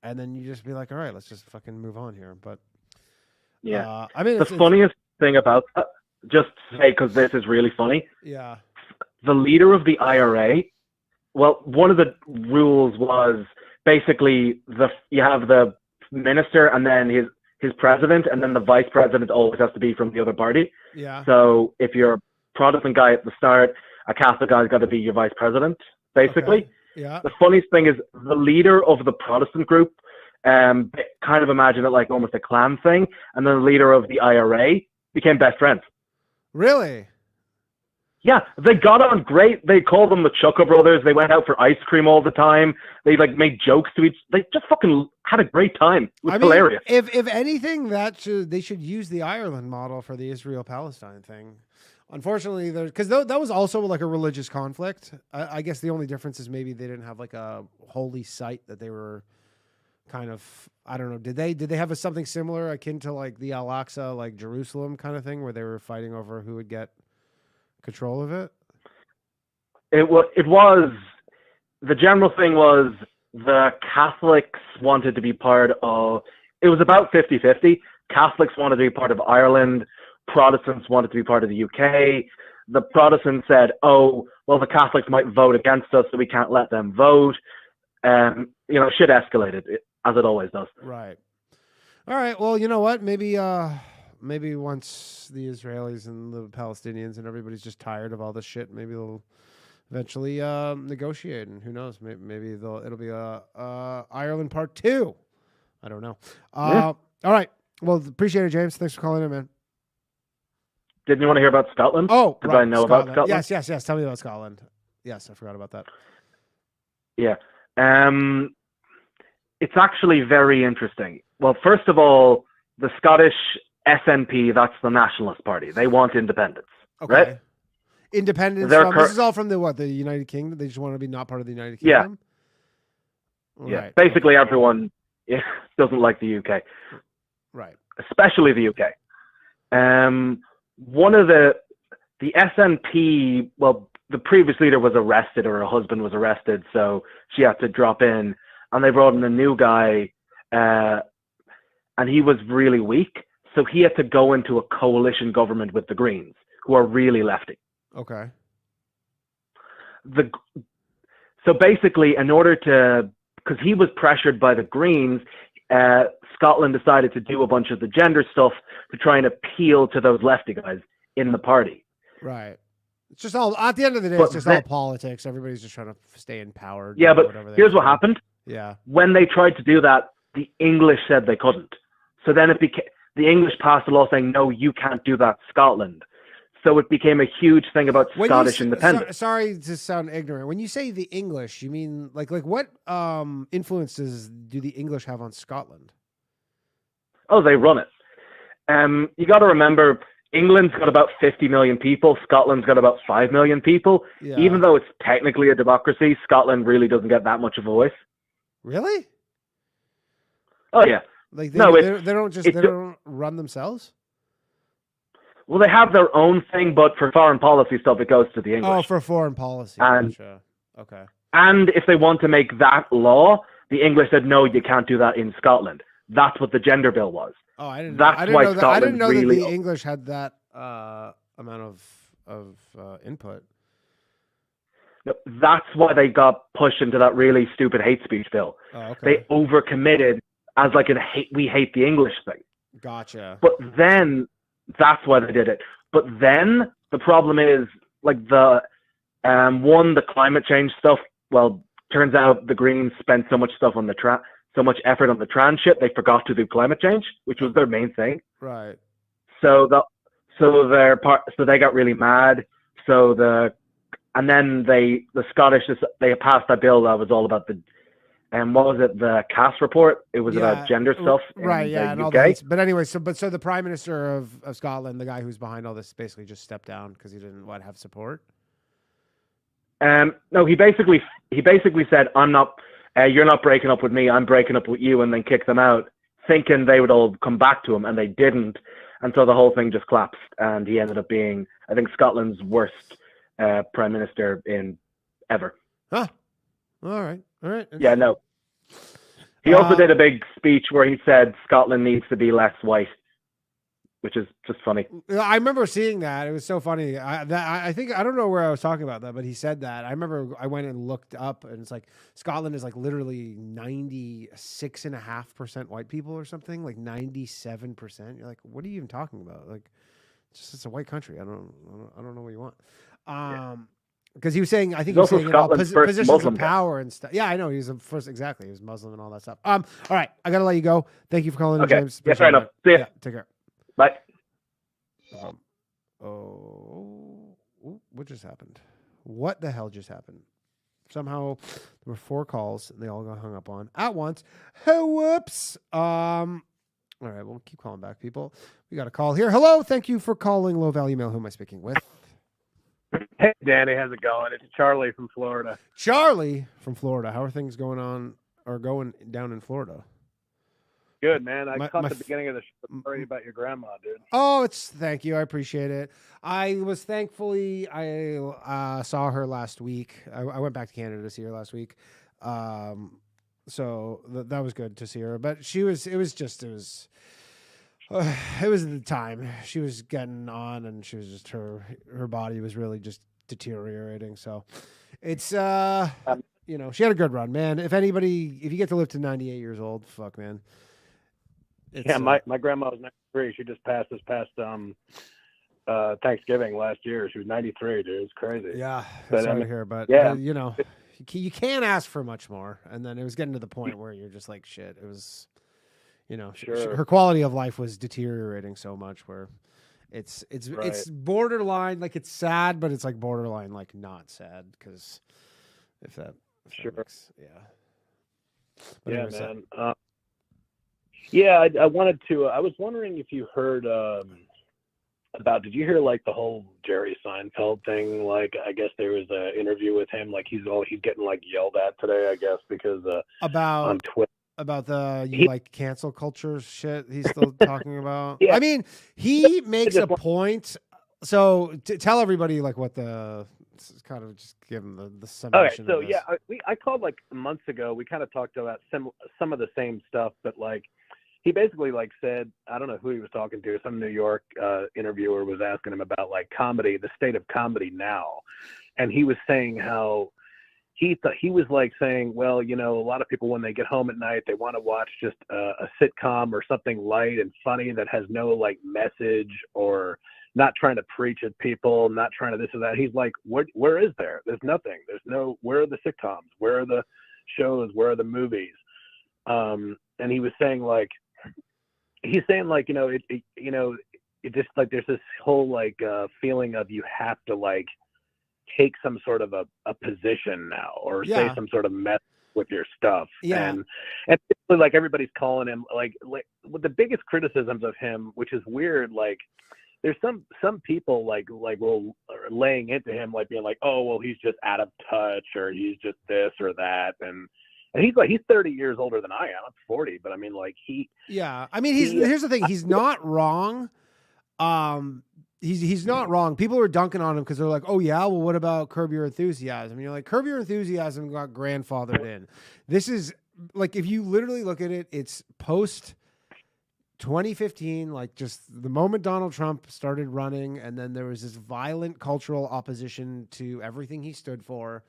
and then you just be like, all right, let's just fucking move on here. But I mean, the funniest thing about that, just to say, because this is really funny. Yeah. The leader of the IRA, well, one of the rules was basically you have the minister and then his president, and then the vice president always has to be from the other party. Yeah. So if you're a Protestant guy at the start, a Catholic guy's got to be your vice president, basically. Okay. Yeah. The funniest thing is the leader of the Protestant group, kind of imagine it like almost a clan thing, and then the leader of the IRA became best friends. Really? Yeah, they got on great. They called them the Chucka Brothers. They went out for ice cream all the time. They like made jokes to each. They just fucking had a great time. It was hilarious. If anything, they should use the Ireland model for the Israel-Palestine thing. Unfortunately, because that was also like a religious conflict. I guess the only difference is maybe they didn't have like a holy site that they were kind of, I don't know. Did they have something similar akin to like the Al-Aqsa, like Jerusalem kind of thing, where they were fighting over who would get control of it? It was the general thing was the Catholics wanted to be part of. It was about 50-50. Catholics wanted to be part of Ireland. Protestants wanted to be part of the UK. The Protestants said, "Oh, well, the Catholics might vote against us, so we can't let them vote." Shit escalated as it always does. Right. All right. Well, you know what? Maybe once the Israelis and the Palestinians and everybody's just tired of all this shit, maybe they'll eventually negotiate, and who knows? Maybe it'll be Ireland Part 2. I don't know. All right. Well, appreciate it, James. Thanks for calling in, man. Didn't you want to hear about Scotland? Oh, did right. I know about Scotland? Yes. Tell me about Scotland. Yes, I forgot about that. Yeah. It's actually very interesting. Well, first of all, the Scottish SNP, that's the Nationalist Party. They want independence, right? Independence this is all from the United Kingdom? They just want to be not part of the United Kingdom? Yeah. Right. Basically, everyone doesn't like the UK. Right. Especially the UK. One of the SNP, well, the previous leader was arrested, or her husband was arrested, so she had to drop in, and they brought in a new guy, and he was really weak, so he had to go into a coalition government with the Greens, who are really lefty. Okay. So basically, in order to, because he was pressured by the Greens, Scotland decided to do a bunch of the gender stuff to try and appeal to those lefty guys in the party. Right. It's just all, at the end of the day, it's just all politics. Everybody's just trying to stay in power. Yeah, but here's what happened. Yeah. When they tried to do that, the English said they couldn't. So then the English passed a law saying, no, you can't do that, Scotland. So it became a huge thing about Scottish independence. Sorry to sound ignorant. When you say the English, you mean like what influences do the English have on Scotland? Oh, they run it. You got to remember, England's got about 50 million people. Scotland's got about 5 million people. Yeah. Even though it's technically a democracy, Scotland really doesn't get that much of a voice. Really? Oh yeah. Like they don't run themselves? Well, they have their own thing, but for foreign policy stuff, it goes to the English. Oh, for foreign policy. And, gotcha. Okay. And if they want to make that law, the English said, no, you can't do that in Scotland. That's what the gender bill was. Oh, I didn't. That's why Scotland I didn't know really that the English had that amount of input. No, that's why they got pushed into that really stupid hate speech bill. Oh, okay. They overcommitted as like we hate the English thing. Gotcha. But then that's why they did it. But then the problem is like the climate change stuff. Well, turns out the Greens spent so much stuff on so much effort on the trans shit, they forgot to do climate change, which was their main thing. Right. So So so they got really mad. And then the Scottish, they passed that bill that was all about and what was it? The caste report. It was about gender stuff, right? in Yeah, the and UK. all that. But anyway, so the Prime Minister of Scotland, the guy who's behind all this, basically just stepped down because he didn't have support. No, he basically said, "I'm not. You're not breaking up with me. I'm breaking up with you," and then kicked them out, thinking they would all come back to him, and they didn't. And so the whole thing just collapsed, and he ended up being, I think, Scotland's worst prime minister in ever. Huh. All right. Yeah, no. He also did a big speech where he said Scotland needs to be less white, which is just funny. I remember seeing that. It was so funny. I think, I don't know where I was talking about that, but he said that. I remember I went and looked up, and it's like Scotland is like literally 96.5% white people or something, like 97%. You're like, what are you even talking about? Like, it's a white country. I don't know what you want. Because he was saying, I think he was saying about positions Muslim of power and stuff. Yeah, I know. He was the first, exactly. He was Muslim and all that stuff. All right. I got to let you go. Thank you for calling in, James. Yeah, fair enough. See ya. Yeah, take care. Bye. What just happened? What the hell just happened? Somehow there were 4 calls and they all got hung up on at once. Whoops. All right, we'll keep calling back, people. We got a call here. Hello, thank you for calling Low Value Mail. Who am I speaking with? Hey, Danny, how's it going? It's Charlie from Florida. Charlie from Florida. How are things going down in Florida? Good, man. I caught the beginning of the show. Sorry about your grandma, dude. Oh, thank you. I appreciate it. I saw her last week. I went back to Canada to see her last week. So that was good to see her. But it was the time. She was getting on, and she was just her body was really just deteriorating. So it's she had a good run, man. If you get to live to 98 years old, fuck, man. My grandma was 93. She just passed this past Thanksgiving last year. She was 93, dude. It's crazy. Yeah, sorry to hear, but yeah, you can't ask for much more. And then it was getting to the point where you're just like, shit. It was, sure. Her quality of life was deteriorating so much where it's borderline, like it's sad, but it's like borderline, like not sad, because if that makes, yeah. But yeah, anyways, man. I wanted to. I was wondering if you heard about. Did you hear like the whole Jerry Seinfeld thing? Like, I guess there was an interview with him. Like, he's getting like yelled at today. I guess because on Twitter about the cancel culture shit he's still talking about. Yeah. I mean, he makes a point. So tell everybody like what kind of just give them the summation. Okay, so yeah, I called like months ago. We kind of talked about some of the same stuff, but like. He basically like said, I don't know who he was talking to. Some New York interviewer was asking him about like comedy, the state of comedy now. And he was saying how he was like saying, well, a lot of people when they get home at night, they want to watch just a sitcom or something light and funny that has no like message or not trying to preach at people, not trying to this or that. He's like, where is there? There's nothing. Where are the sitcoms? Where are the shows? Where are the movies? And he was saying like, it just like there's this whole like feeling of you have to like take some sort of a position now or say some sort of mess with your stuff. Yeah. And like everybody's calling him like with the biggest criticisms of him, which is weird, like there's some people like will laying into him like being like, oh well, he's just out of touch or he's just this or that, and he's 30 years older than I am. I'm 40, but I mean, like here's the thing. He's not wrong. He's not wrong. People are dunking on him because they're like, oh yeah, well, what about Curb Your Enthusiasm? And you're like, Curb Your Enthusiasm got grandfathered in. This is like, if you literally look at it, it's post 2015, like just the moment Donald Trump started running, and then there was this violent cultural opposition to everything he stood for.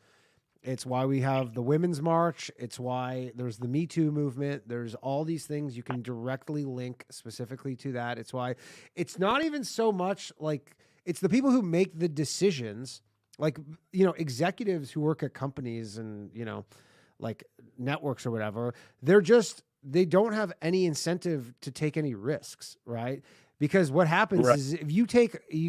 It's why we have the Women's March. It's why there's the Me Too movement. There's all these things you can directly link specifically to that. It's why it's not even so much like it's the people who make the decisions, like, executives who work at companies and, like networks or whatever. They don't have any incentive to take any risks, right? Because what happens Right. is if you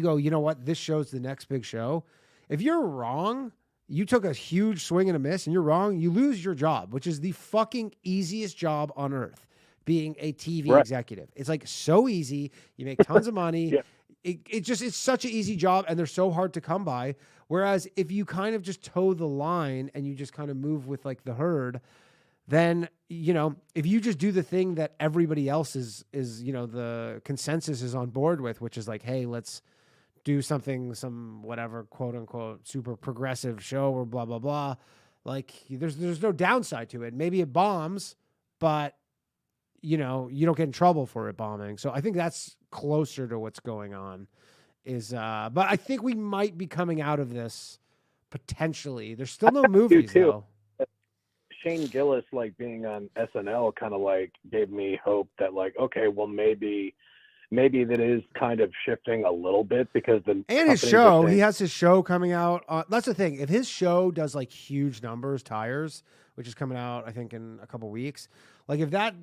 go, you know what, this show's the next big show. If you're wrong, you took a huge swing and a miss and you're wrong, you lose your job, which is the fucking easiest job on earth, being a TV Right. executive. It's like so easy. You make tons of money. Yeah. It's such an easy job and they're so hard to come by. Whereas if you kind of just toe the line and you just kind of move with like the herd, then, you know, if you just do the thing that everybody else is, you know, the consensus is on board with, which is like, hey, let's do something, some whatever, quote unquote, super progressive show or blah, blah, blah. Like there's no downside to it. Maybe it bombs, but you know, you don't get in trouble for it bombing. So I think that's closer to what's going on but I think we might be coming out of this potentially. There's still no movies too. though. Shane Gillis like being on SNL kind of like gave me hope that like, okay, well maybe that is kind of shifting a little bit because the And his show, he has his show coming out. That's the thing. If his show does like huge numbers, Tires, which is coming out, I think in a couple weeks, like if that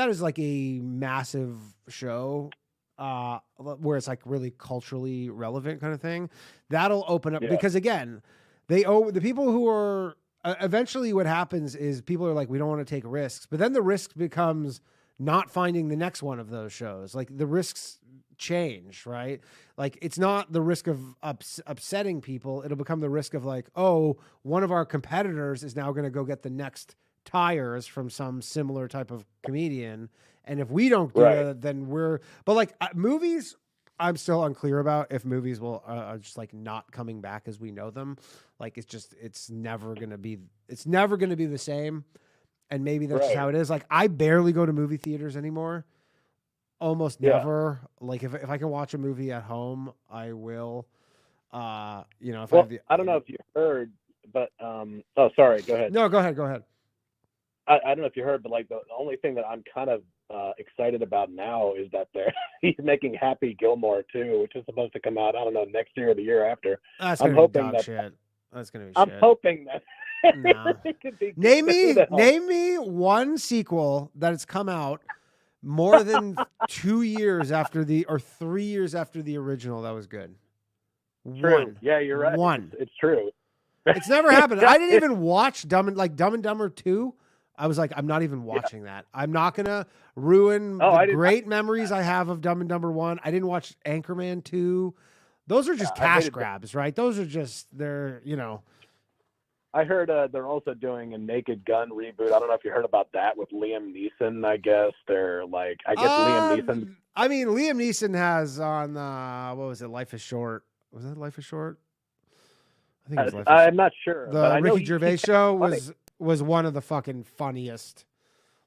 is like a massive show, where it's like really culturally relevant kind of thing, that'll open up because again, the people who are eventually what happens is people are like, we don't want to take risks, but then the risk becomes not finding the next one of those shows. Like the risks change, right? Like it's not the risk of upsetting people. It'll become the risk of like, oh, one of our competitors is now going to go get the next Tires from some similar type of comedian. And if we don't do it, then but like movies, I'm still unclear about if movies will are just like not coming back as we know them. Like it's never going to be the same. And maybe that's just how it is. Like I barely go to movie theaters anymore. Almost never. Like if I can watch a movie at home, I will. You know, I don't know if you heard, but oh, sorry, go ahead. No, go ahead. I don't know if you heard, but like the only thing that I'm kind of excited about now is that he's making Happy Gilmore too, which is supposed to come out, I don't know, next year or the year after. That's gonna be dog shit. That's gonna be I'm hoping that. No. Name me one sequel that has come out more than 2 years after 3 years after the original that was good. True. One. Yeah, you're right. One. It's true. It's never happened. I didn't even watch Dumb and Dumber 2. I was like, I'm not even watching that. I'm not gonna ruin the great memories I have of Dumb and Dumber 1. I didn't watch Anchorman 2. Those are just cash grabs, right? Those are just you know. I heard they're also doing a Naked Gun reboot. I don't know if you heard about that with Liam Neeson. I guess they're like, Liam Neeson. I mean, Liam Neeson has on what was it? Life is Short. Was that Life is Short? I think it was Life is Short. I'm not sure. The but I know Ricky Gervais show was one of the fucking funniest.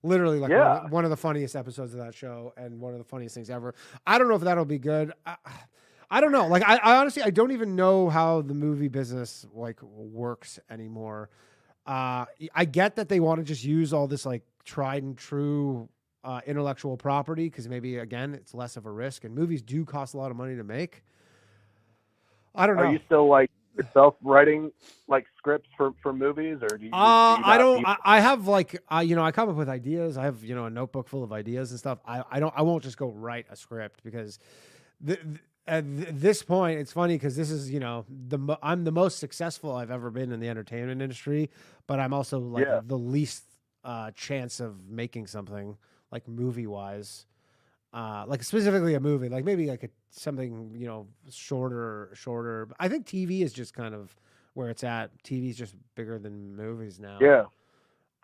Literally, like one of the funniest episodes of that show, and one of the funniest things ever. I don't know if that'll be good. I don't know. Like, I honestly, I don't even know how the movie business like works anymore. I get that they want to just use all this like tried and true intellectual property because maybe again it's less of a risk, and movies do cost a lot of money to make. I don't know. Are you still like yourself writing like scripts for movies, or do you? I don't. I have like you know, I come up with ideas. I have, you know, a notebook full of ideas and stuff. I won't just go write a script because at this point, it's funny because this is, you know, I'm the most successful I've ever been in the entertainment industry, but I'm also like the least chance of making something like movie wise, like specifically a movie, like maybe like something, you know, shorter. I think TV is just kind of where it's at. TV is just bigger than movies now. Yeah.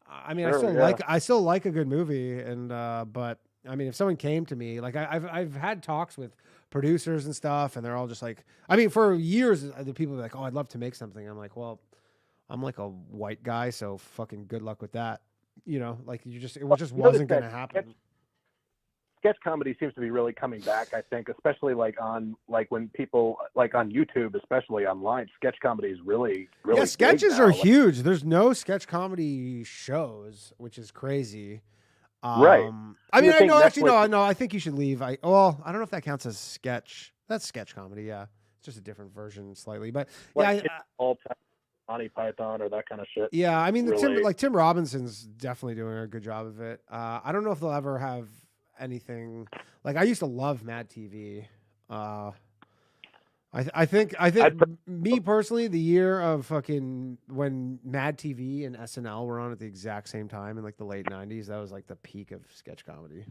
I mean, I still like a good movie, and but I mean, if someone came to me, like I've had talks with producers and stuff, and they're all just like, I mean, for years, the people are like, oh, I'd love to make something. I'm like, well, I'm like a white guy, so fucking good luck with that. You know, like it just wasn't going to happen. Sketch comedy seems to be really coming back, I think, especially like when people like on YouTube, especially online, sketch comedy is really yeah, sketches are huge. There's no sketch comedy shows, which is crazy. Right. I mean, no, I think you should leave. I don't know if that counts as sketch. That's sketch comedy. Yeah. It's just a different version slightly, but like all time Monty Python or that kind of shit. Yeah. I mean, really. Tim Robinson's definitely doing a good job of it. I don't know if they'll ever have anything. Like I used to love Mad TV. I think me personally, the year of fucking when Mad TV and SNL were on at the exact same time in like the late 90s, that was like the peak of sketch comedy.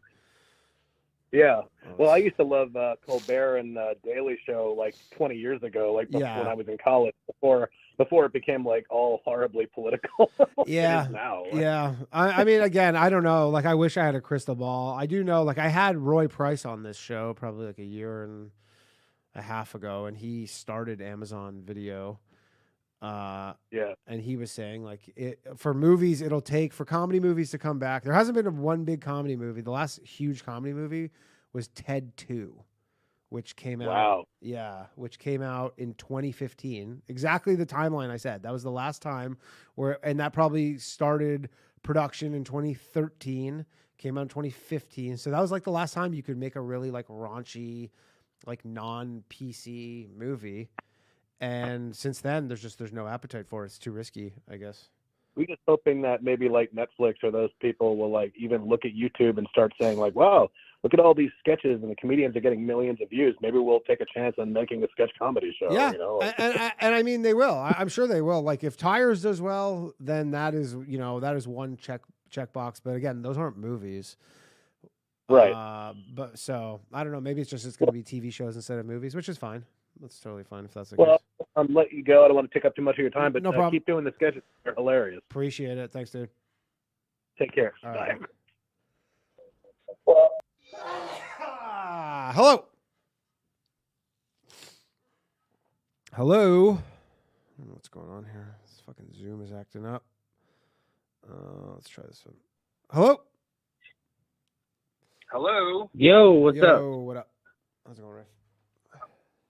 Yeah. Well, I used to love Colbert and Daily Show like 20 years ago, like when I was in college, before it became like all horribly political. Yeah. Now. Yeah. I mean, again, I don't know. Like, I wish I had a crystal ball. I do know, like, I had Roy Price on this show probably like a year and a half ago, and he started Amazon Video. And he was saying, like, for movies, it'll take for comedy movies to come back. There hasn't been one big comedy movie. The last huge comedy movie was Ted 2, which came out. Wow. Yeah, which came out in 2015. Exactly the timeline I said. That was the last time and that probably started production in 2013, came out in 2015. So that was like the last time you could make a really like raunchy, like non-PC movie. And since then, there's no appetite for it. It's too risky, I guess. We're just hoping that maybe like Netflix or those people will like even look at YouTube and start saying like, wow, look at all these sketches and the comedians are getting millions of views. Maybe we'll take a chance on making a sketch comedy show. Yeah, you know? and I mean, they will. I'm sure they will. Like if Tires does well, then that is one checkbox. But again, those aren't movies. Right. But so I don't know. Maybe it's going to be TV shows instead of movies, which is fine. That's totally fine if that's the case. I'll let you go. I don't want to take up too much of your time, but no problem. Keep doing the sketches. They're hilarious. Appreciate it. Thanks, dude. Take care. All Bye. Right. Hello. Hello. I don't know what's going on here. This fucking Zoom is acting up. Let's try this one. Hello. Hello. Yo, what's up? Yo, what up? How's it going, Riff?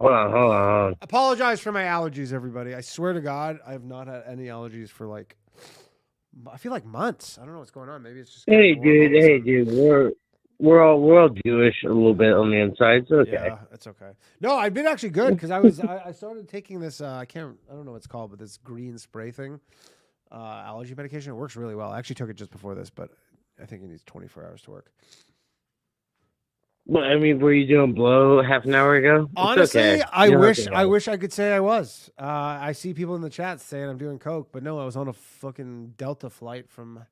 Hold on. Apologize for my allergies, everybody. I swear to God, I have not had any allergies for like, I feel like months. I don't know what's going on. Maybe it's just. Hey, dude. We're all Jewish a little bit on the inside. It's okay. Yeah, it's okay. No, I've been actually good because I started taking this. I don't know what it's called, but this green spray thing, allergy medication. It works really well. I actually took it just before this, but I think it needs 24 hours to work. Well, I mean, were you doing blow half an hour ago? Honestly, okay. I wish I could say I was. I see people in the chat saying I'm doing coke, but no, I was on a fucking Delta flight from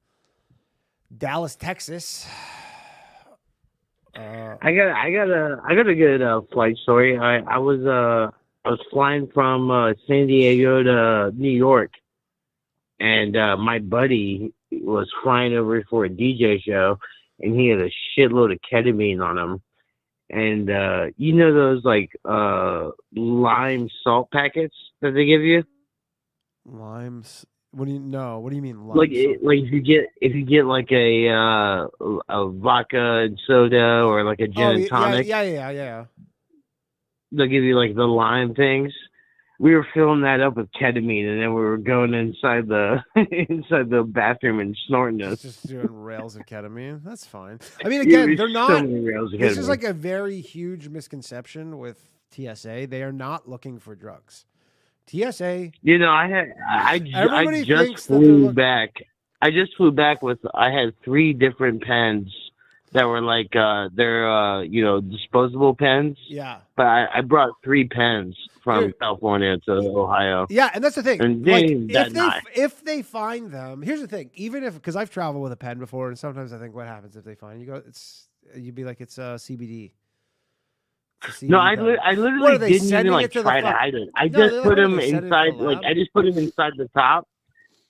Dallas, Texas. I got a good flight story. I was flying from San Diego to New York, and my buddy was flying over for a DJ show, and he had a shitload of ketamine on him. And you know those like lime salt packets that they give you? Limes? What do you mean? Lime Like salt? like if you get like a vodka and soda or like a gin and tonic. Yeah. They'll give you like the lime things. We were filling that up with ketamine, and then we were going inside the bathroom and snorting it. Just doing rails of ketamine. That's fine. I mean, again, they're not. This is like a very huge misconception with TSA. They are not looking for drugs. TSA. You know, I just flew back. I just flew back with. I had 3 different pens that were like they're disposable pens. Yeah. But I brought 3 pens from California to Ohio. Yeah, and that's the thing. And like, if they find them, here's the thing. Even if, because I've traveled with a pen before, and sometimes I think, what happens if they find you? You'd be like, it's CBD. No, I literally didn't even like try to hide it. I just put them inside. Like I just put them inside the top,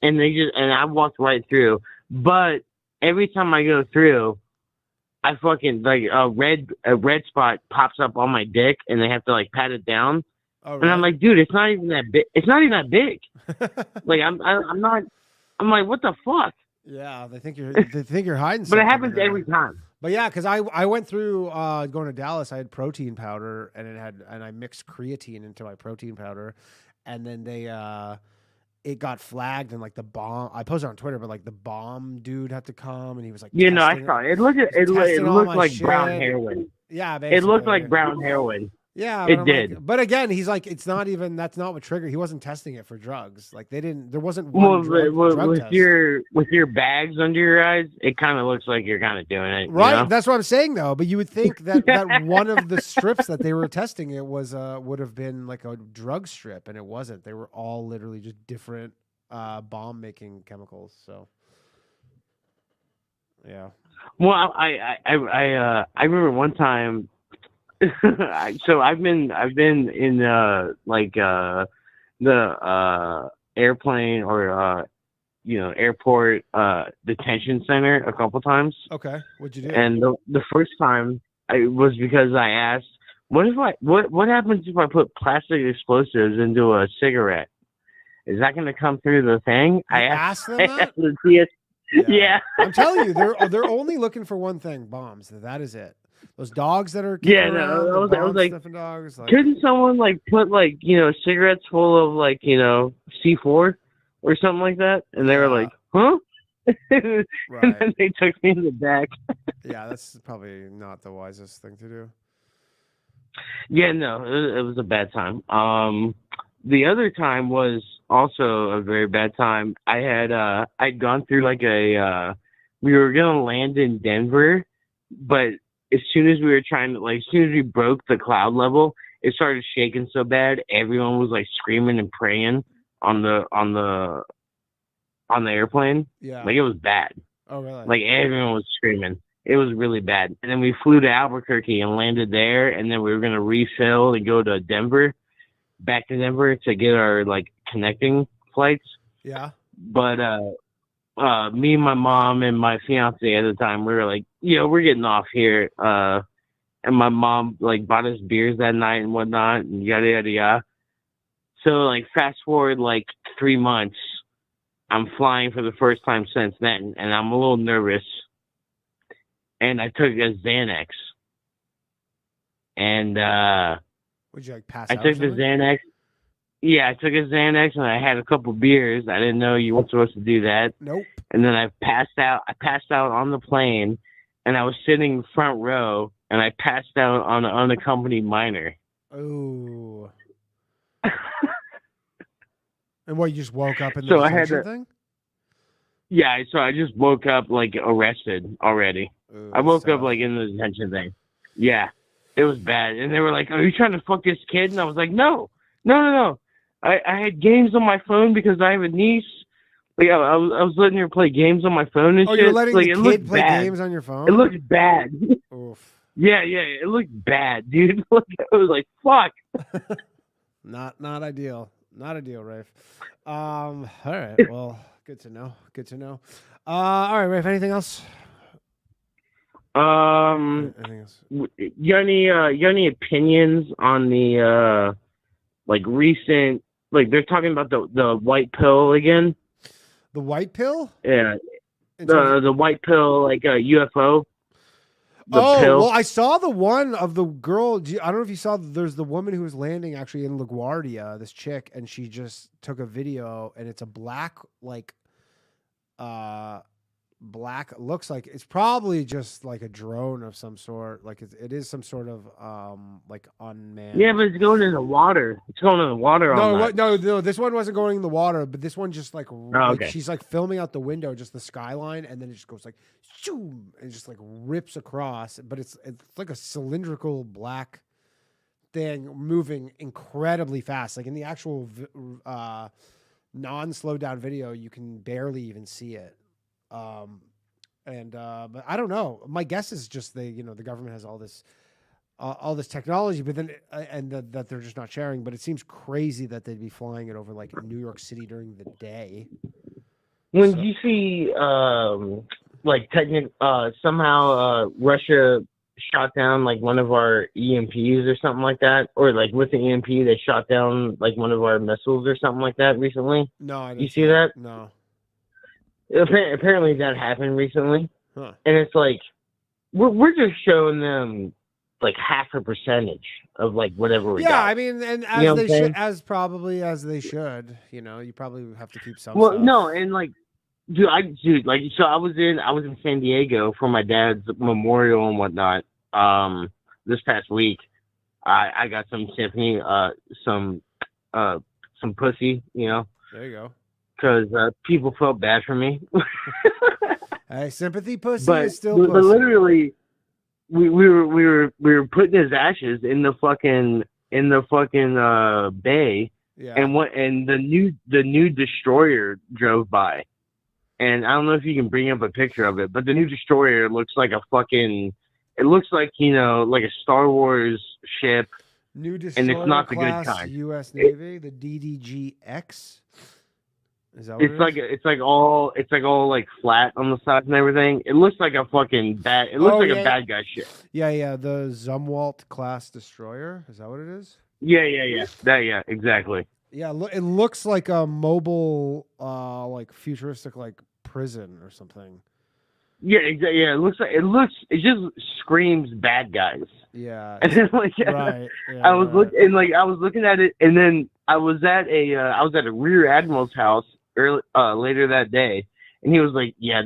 and I walked right through. But every time I go through, I fucking like a red spot pops up on my dick, and they have to like pat it down. Oh, right. And I'm like, dude, it's not even that big. It's not even that big. Like I'm not. I'm like, what the fuck? Yeah, they think you're hiding something. But it happens every time. But yeah, because I went through going to Dallas. I had protein powder, and I mixed creatine into my protein powder, and then it got flagged, and like the bomb. I posted on Twitter, but like the bomb dude had to come, and he was like, I saw it. It looked like brown heroin. Yeah, basically. It looked like brown heroin. Yeah, It did. But again, he's like, it's not even. That's not what triggered. He wasn't testing it for drugs. Like they didn't. There wasn't one drug with test. your bags under your eyes, it kind of looks like you're kind of doing it, right? You know? That's what I'm saying, though. But you would think that that one of the strips that they were testing it was would have been like a drug strip, and it wasn't. They were all literally just different bomb making chemicals. So yeah. Well, I remember one time. So I've been in the airplane or airport detention center a couple times. Okay, what'd you do? And the first time was because I asked, what happens if I put plastic explosives into a cigarette? Is that going to come through the thing? I asked them that? Yeah. I'm telling you, they're only looking for one thing: bombs. That is it. Those dogs that are kicking around, I was like, dogs, couldn't someone put cigarettes full of C4 or something like that? And they were like, huh? Right. And then they took me in the back. Yeah, that's probably not the wisest thing to do. Yeah, no, it was a bad time. The other time was also a very bad time. I'd gone through we were gonna land in Denver, but as soon as we were as soon as we broke the cloud level, it started shaking so bad. Everyone was screaming and praying on the airplane. Yeah. It was bad. Oh, really? Everyone was screaming. It was really bad. And then we flew to Albuquerque and landed there, and then we were gonna refill and go to Denver, back to Denver to get our connecting flights. Yeah. But me and my mom and my fiance at the time, we were like, we're getting off here. And my mom bought us beers that night and whatnot and yada yada yada. So fast forward 3 months, I'm flying for the first time since then, and I'm a little nervous. And I took a Xanax. And would you pass I out? took the Xanax. Yeah, I took a Xanax and I had a couple beers. I didn't know you weren't supposed to do that. Nope. And then I passed out. I passed out on the plane, and I was sitting front row, and I passed out on an unaccompanied minor. Oh. And what? You just woke up in the So I had detention thing? Yeah, so I just woke up arrested already. Ooh, I woke up tough. in the detention thing. Yeah, it was bad. And they were like, "Are you trying to fuck this kid?" And I was like, "No. I had games on my phone because I have a niece. I was letting her play games on my phone and shit. You're letting the kid play bad. games on your phone? It looked bad. Oof. Yeah, it looked bad, dude. I was like, fuck. Not ideal. Not ideal, Rafe. All right. Well, good to know. All right, Rafe, anything else? Anything else? You got any opinions on the recent they're talking about the white pill again? The white pill? Yeah. The white pill, a UFO. Pill. Well, I saw the one of the girl. I don't know if you saw. There's the woman who was landing actually in LaGuardia. This chick, and she just took a video, and it's a black looks like it's probably just a drone of some sort. It is some sort of unmanned. Yeah, but it's going in the water. It's going in the water. No, this one wasn't going in the water, but this one just okay. She's filming out the window, just the skyline, and then it just goes zoom, and just rips across. But it's like a cylindrical black thing moving incredibly fast. In the actual non-slowed down video, you can barely even see it. But I don't know. My guess is just the government has all this technology, but then that they're just not sharing. But it seems crazy that they'd be flying it over New York City during the day. When you see somehow Russia shot down one of our EMPs or something like that, or with the EMP they shot down one of our missiles or something like that recently. No, I didn't. You see that? No. Apparently that happened recently, huh. And it's we're just showing them half a percentage of whatever we got. Yeah, I mean, and as they should, as probably as they should. You probably have to keep some. Well, stuff. no, and so I was in San Diego for my dad's memorial and whatnot. This past week, I got some sympathy, some pussy, you know, There you go. because people felt bad for me. Hey, sympathy pussy but is still pussy. literally, we were putting his ashes in the fucking bay, Yeah. and the new destroyer drove by, and I don't know if you can bring up a picture of it, but the new destroyer looks like a fucking, it looks like, you know, like a Star Wars ship. New destroyer and it's not the class good kind. U.S. Navy, the DDG-X. Is that what It's like all like flat on the sides and everything. It looks like a fucking bad. It looks like a bad guy ship. Yeah. The Zumwalt class destroyer. Is that what it is? Yeah. Exactly. Yeah, it looks like a mobile, like futuristic, like prison or something. Yeah, exactly. Yeah, it just screams bad guys. Yeah. And then, like, right. Yeah, I was looking at it, and then I was at a rear admiral's house later that day, and he was like, "Yeah,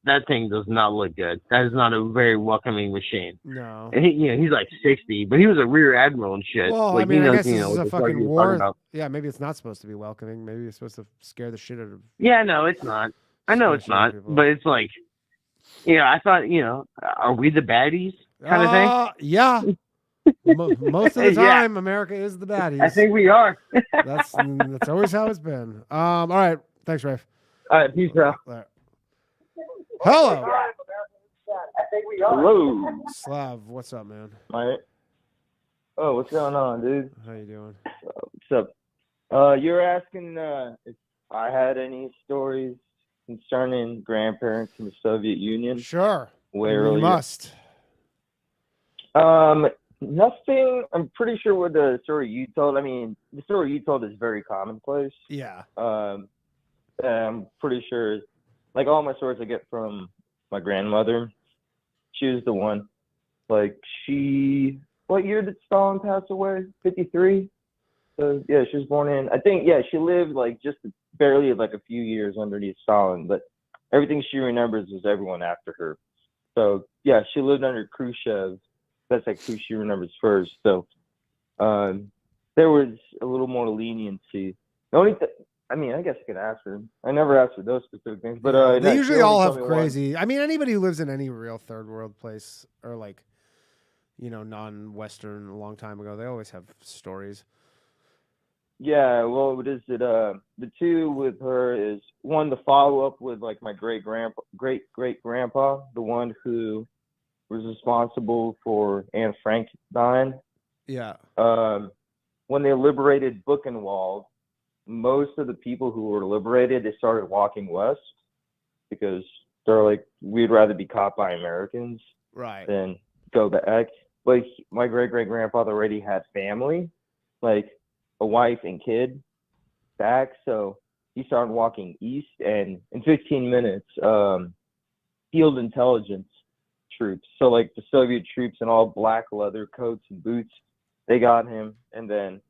that thing does not look good. That is not a very welcoming machine." No. And he's like 60, but he was a rear admiral and shit. Well, like, I mean, he knows, I guess this is a fucking war. Yeah, maybe it's not supposed to be welcoming. Maybe it's supposed to scare the shit out of. Yeah, no, it's not. I know it's not, but it's like, I thought, are we the baddies kind of thing? Yeah. Most of the time, America is the baddies. I think we are. That's always how it's been. All right. Thanks, Rafe. All right. Peace out. Hello. Hello. Slav, what's up, man? Oh, what's going on, dude? How you doing? What's up? You're asking if I had any stories concerning grandparents in the Soviet Union? Sure. Way you earlier. Must. Nothing. I'm pretty sure what the story you told. I mean, the story you told is very commonplace. Yeah. I'm pretty sure, like, all my stories I get from my grandmother. She was the one. Like, what year did Stalin pass away? 53? So, yeah, she was born in, I think, she lived, like, just barely, like, a few years underneath Stalin, but everything she remembers is everyone after her. So, yeah, she lived under Khrushchev. That's, like, who she remembers first. So, there was a little more leniency. The only I mean, I guess I could ask her. I never asked for those specific things, but they usually all have crazy. I mean, anybody who lives in any real third world place or like, non-Western a long time ago, they always have stories. Yeah, well, what is it? The two with her is one, the follow up with like my great great grandpa, the one who was responsible for Anne Frank dying. Yeah. When they liberated Buchenwald, most of the people who were liberated, they started walking west because they're like, we'd rather be caught by Americans than go back. But my great-great-grandfather already had family, like a wife and kid back. So he started walking east, and in 15 minutes, field intelligence troops, so like the Soviet troops in all black leather coats and boots, they got him. And then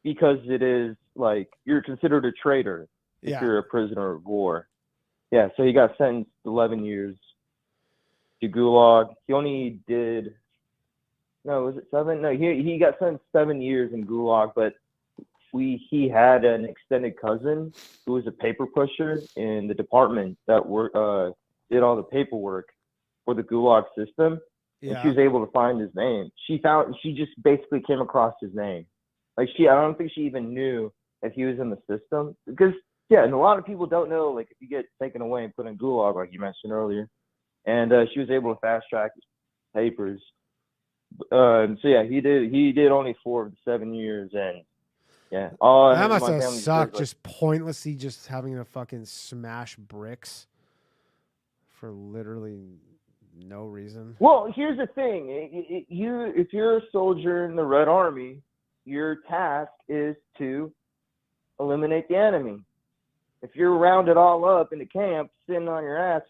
because it is like you're considered a traitor if you're a prisoner of war. Yeah, so he got sentenced 11 years to Gulag. He only did, was it 7? No, he got sentenced 7 years in Gulag, but he had an extended cousin who was a paper pusher in the department that did all the paperwork for the Gulag system. And she was able to find his name. She just basically came across his name. Like I don't think she even knew that he was in the system, because and a lot of people don't know, like, if you get taken away and put in Gulag, like you mentioned earlier, and she was able to fast track his papers. So yeah, he did only 4 of the 7 years, and that must have sucked, just pointlessly just having to fucking smash bricks for literally no reason. Well, here's the thing: if you're a soldier in the Red Army, your task is to eliminate the enemy. If you're rounded all up in the camp, sitting on your hands,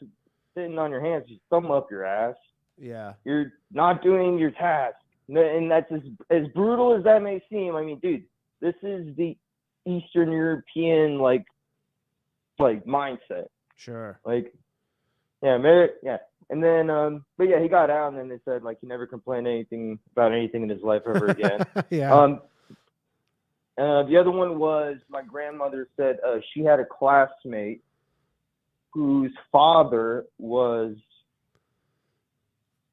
just thumb up your ass. Yeah. You're not doing your task. And that's as brutal as that may seem. I mean, dude, this is the Eastern European, like mindset. Sure. Like, And then, but yeah, he got out, and then they said like he never complained about anything in his life ever again. Yeah. The other one was my grandmother said she had a classmate whose father was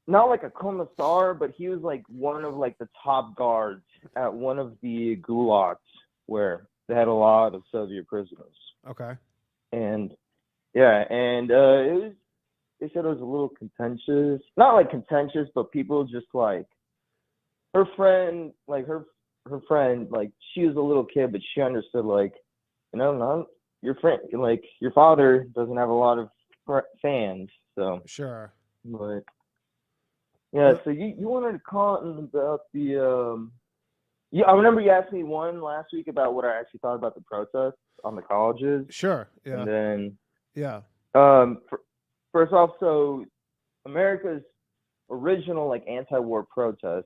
not like a commissar, but he was like one of like the top guards at one of the gulags where they had a lot of Soviet prisoners. Okay. And yeah, and they said it was a little contentious. Not like contentious, but people just like her friend, like her friend, like she was a little kid, but she understood like, not your friend, like your father doesn't have a lot of fans, so Sure. but yeah. So you wanted to comment about the yeah, I remember you asked me one last week about what I actually thought about the protests on the colleges. Sure. Yeah. And then yeah. First off, so America's original like anti-war protests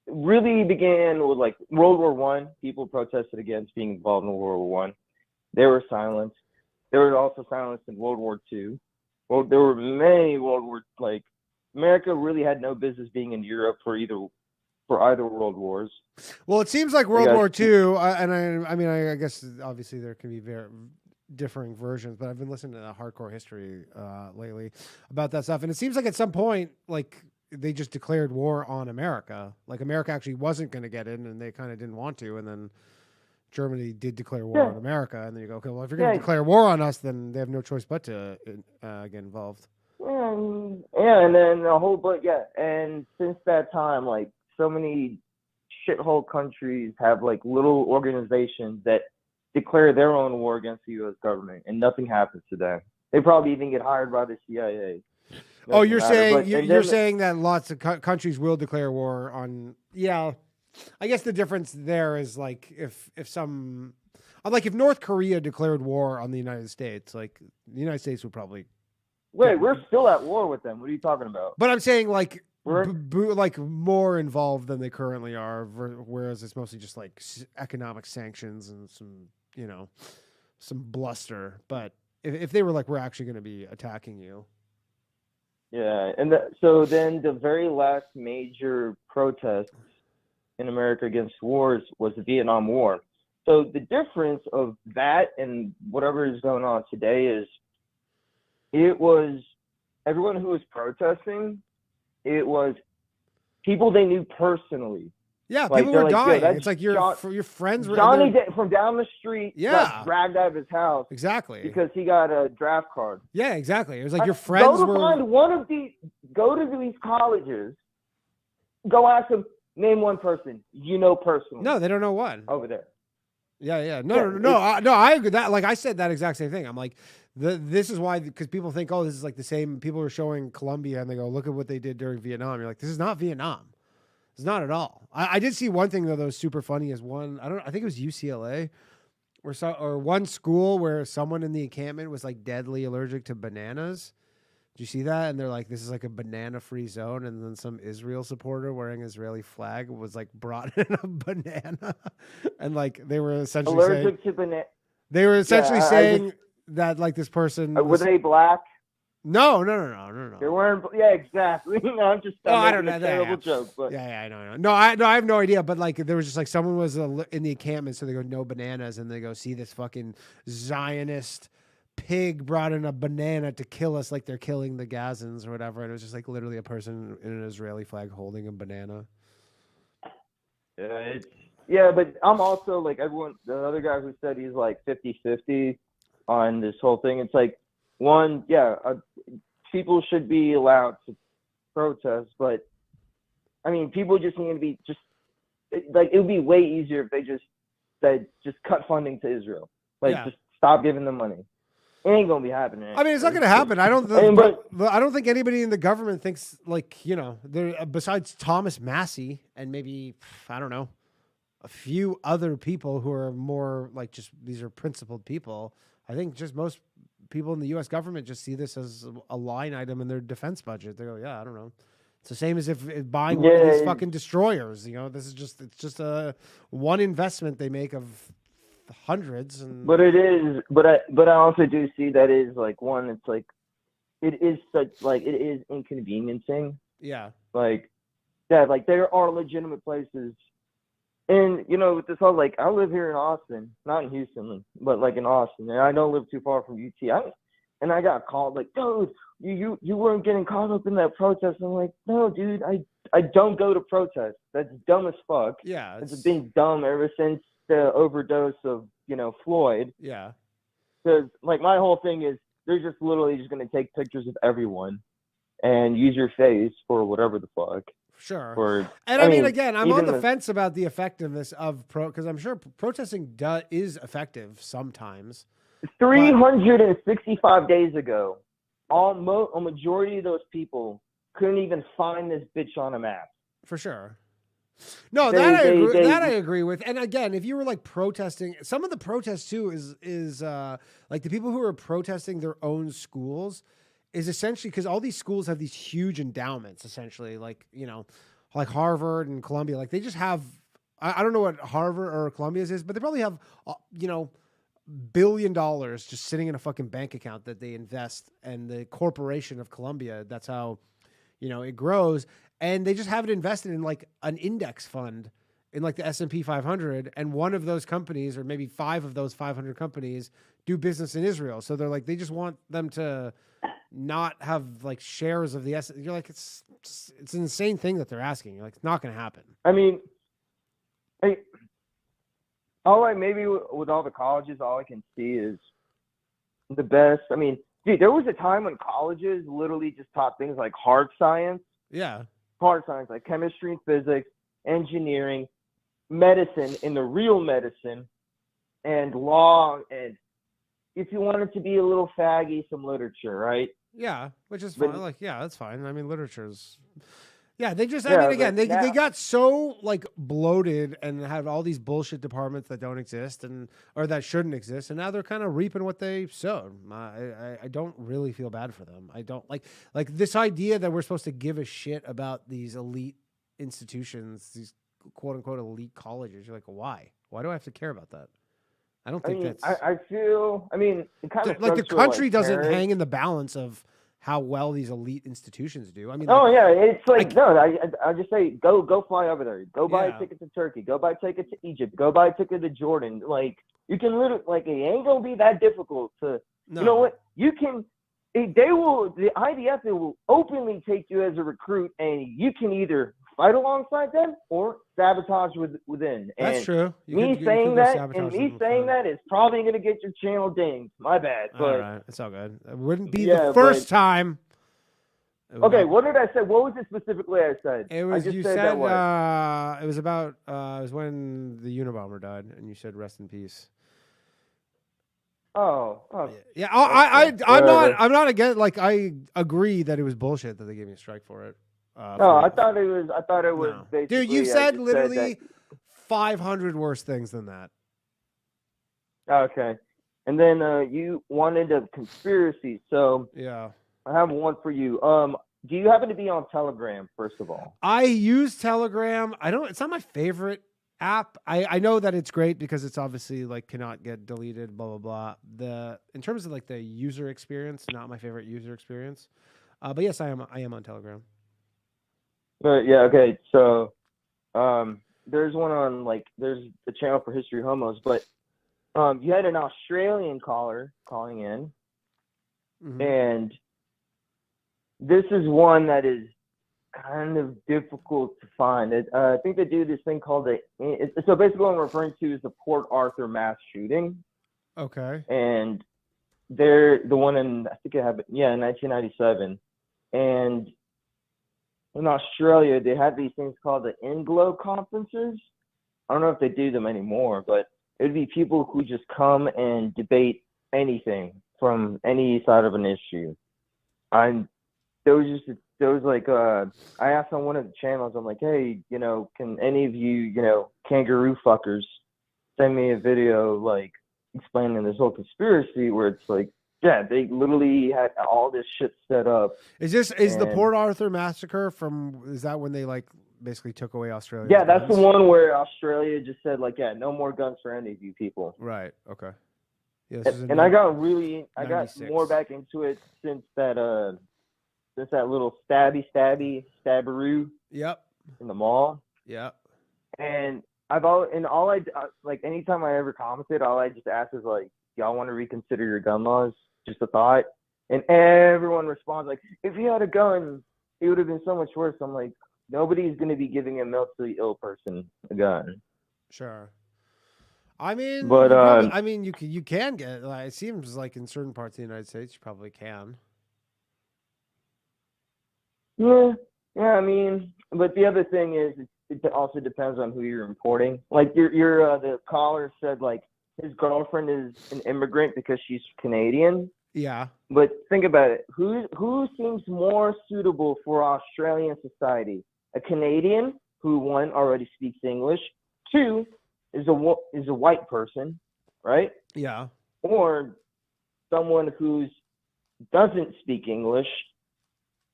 really began with like World War One. People protested against being involved in World War One. They were silenced. They were also silenced in World War Two. Well, there were many World War America really had no business being in Europe for either world wars. Well, it seems like World War II, and I mean, I guess obviously there can be very differing versions, but I've been listening to the hardcore history lately about that stuff, and it seems like at some point, like they just declared war on America. Like America actually wasn't going to get in, and they kind of didn't want to, and then Germany did declare war on America, and then you go, okay, well, if you're going to declare war on us, then they have no choice but to get involved. Yeah, and then a whole bunch, and since that time, like so many shithole countries have like little organizations that declare their own war against the U.S. government, and nothing happens to them. They probably even get hired by the CIA. Oh, you're saying that lots of countries will declare war on? Yeah, I guess the difference there is like if North Korea declared war on the United States, like the United States would probably. Wait, we're still at war with them. What are you talking about? But I'm saying like like more involved than they currently are, whereas it's mostly just like economic sanctions and some bluster. But if they were like, we're actually going to be attacking you. Yeah, and so then the very last major protest in America against wars was the Vietnam War. So the difference of that and whatever is going on today is it was everyone who was protesting, it was people they knew personally. Yeah, like, people were dying. It's like your friends were Johnny from down the street got dragged out of his house. Exactly. Because he got a draft card. Yeah, exactly. It was like your friends go to these colleges, go ask them, name one person you know personally. No, they don't know one. Over there. Yeah. No, I agree that. Like I said that exact same thing. I'm like, this is why, because people think, oh, this is like the same. People are showing Colombia and they go, look at what they did during Vietnam. You're like, this is not Vietnam. It's not at all. I did see one thing though that was super funny. Is I think it was UCLA, or one school where someone in the encampment was like deadly allergic to bananas. Did you see that? And they're like, this is like a banana-free zone. And then some Israel supporter wearing Israeli flag was like brought in a banana, and like they were essentially allergic to banana. They were essentially saying that like this person were they black? No. They weren't. Yeah, exactly. No, I'm just. I don't know. A terrible joke, but yeah, I know. No, I have no idea. But like, there was just like someone was in the encampment, so they go no bananas, and they go see this fucking Zionist pig brought in a banana to kill us, like they're killing the Gazans or whatever. And it was just like literally a person in an Israeli flag holding a banana. Yeah, but I'm also like everyone. The other guy who said he's like 50-50 on this whole thing. It's like. People should be allowed to protest, but I mean, people just need to be it would be way easier if they just said, just cut funding to Israel. Just stop giving them money. It ain't going to be happening. I mean, it's not going to happen. I don't think anybody in the government thinks besides Thomas Massey and maybe, I don't know, a few other people who are more like just, these are principled people. I think just most people in the U.S. government just see this as a line item in their defense budget. They go, yeah, I don't know. It's the same as if buying one of these fucking destroyers. This is just a one investment they make of hundreds. But it is. But I also do see that is like one. It's like it is such like it is inconveniencing. Yeah. Like like there are legitimate places. And with this whole I live here in Austin, not in Houston, but in Austin, and I don't live too far from UT. And I got called dude, you weren't getting caught up in that protest. I'm like, no, dude, I don't go to protests. That's dumb as fuck. Yeah, it's been dumb ever since the overdose of Floyd. Yeah. Because my whole thing is they're just literally just gonna take pictures of everyone and use your face for whatever the fuck. Sure. And I mean, again, I'm on the fence about the effectiveness of because I'm sure protesting is effective sometimes. 365 days ago, a majority of those people couldn't even find this bitch on a map. For sure. No, I agree with. And again, if you were protesting, some of the protests too is the people who are protesting their own schools is essentially because all these schools have these huge endowments, essentially, like Harvard and Columbia. They just have, I don't know what Harvard or Columbia's is, but they probably have, $1 billion just sitting in a fucking bank account that they invest, and the corporation of Columbia, that's how, it grows. And they just have it invested in an index fund in the S&P 500. And one of those companies, or maybe 5 of those 500 companies, do business in Israel. So they're they just want them to not have shares of the You're it's an insane thing that they're asking. You're it's not going to happen. I mean, maybe with all the colleges, all I can see is the best. I mean, dude, there was a time when colleges literally just taught things like hard science. Yeah. Hard science, like chemistry and physics, engineering, medicine, in the real medicine, and law, and if you wanted to be a little faggy, some literature, right? Yeah, which is fine. That's fine. I mean, literature's... Yeah, they just... I mean, again, they got so, bloated and have all these bullshit departments that don't exist or that shouldn't exist, and now they're kind of reaping what they sowed. I don't really feel bad for them. I don't... Like this idea that we're supposed to give a shit about these elite institutions, these quote-unquote elite colleges. You're why? Why do I have to care about that? I don't think that's... I feel... I mean, it kind of... the country doesn't hang in the balance of how well these elite institutions do. I mean... it's I just say, go fly over there. Go buy a ticket to Turkey. Go buy a ticket to Egypt. Go buy a ticket to Jordan. You can literally... it ain't going to be that difficult to... No. You know what? You can... The IDF will openly take you as a recruit, and you can either fight alongside them or sabotage within. And that's true. Me saying that is probably going to get your channel dinged. My bad. But all right, it's all good. It wouldn't be the first time. Okay, what did I say? What was it specifically I said? It was it was about it was when the Unabomber died, and you said rest in peace. Oh. Yeah. I'm not against. I agree that it was bullshit that they gave me a strike for it. I thought it was. No. Basically, dude, you said literally 500 worse things than that. Okay, and then you wanted a conspiracy. So yeah, I have one for you. Do you happen to be on Telegram? First of all, I use Telegram. It's not my favorite app. I know that it's great because it's obviously cannot get deleted. Blah blah blah. In terms of the user experience, not my favorite user experience. But yes, I am on Telegram. Yeah, okay. So there's one on there's the channel for History Homos, but you had an Australian caller calling in, and this is one that is kind of difficult to find. I think they do this thing called so basically what I'm referring to is the Port Arthur mass shooting. Okay. And they're the one in, I think it happened, in 1997. And in Australia, they had these things called the Inglo conferences. I don't know if they do them anymore, but it'd be people who just come and debate anything from any side of an issue. I asked on one of the channels, I'm like, hey, can any of you, kangaroo fuckers send me a video explaining this whole conspiracy where it's they literally had all this shit set up. Is the Port Arthur massacre is that when they basically took away Australia? Yeah, that's the one where Australia just said no more guns for any of you people. Right. Okay. Yeah, this is And I got more 96. back into it since that little stabberoo Yep. in the mall. Yep. And like anytime I ever commented, all I just asked is like, y'all want to reconsider your gun laws? Just a thought. And everyone responds like, if he had a gun, it would have been so much worse. I'm like, nobody's gonna be giving a mentally ill person a gun. Sure. I mean, But you can get. Like, it seems like in certain parts of the United States, you probably can. yeah, I mean, but the other thing is, it also depends on who you're importing. Like the caller said, like his girlfriend is an immigrant because she's Canadian. Yeah. But think about it. Who seems more suitable for Australian society? A Canadian who, one, already speaks English, two, is a white person, right? Yeah. Or someone who doesn't speak English,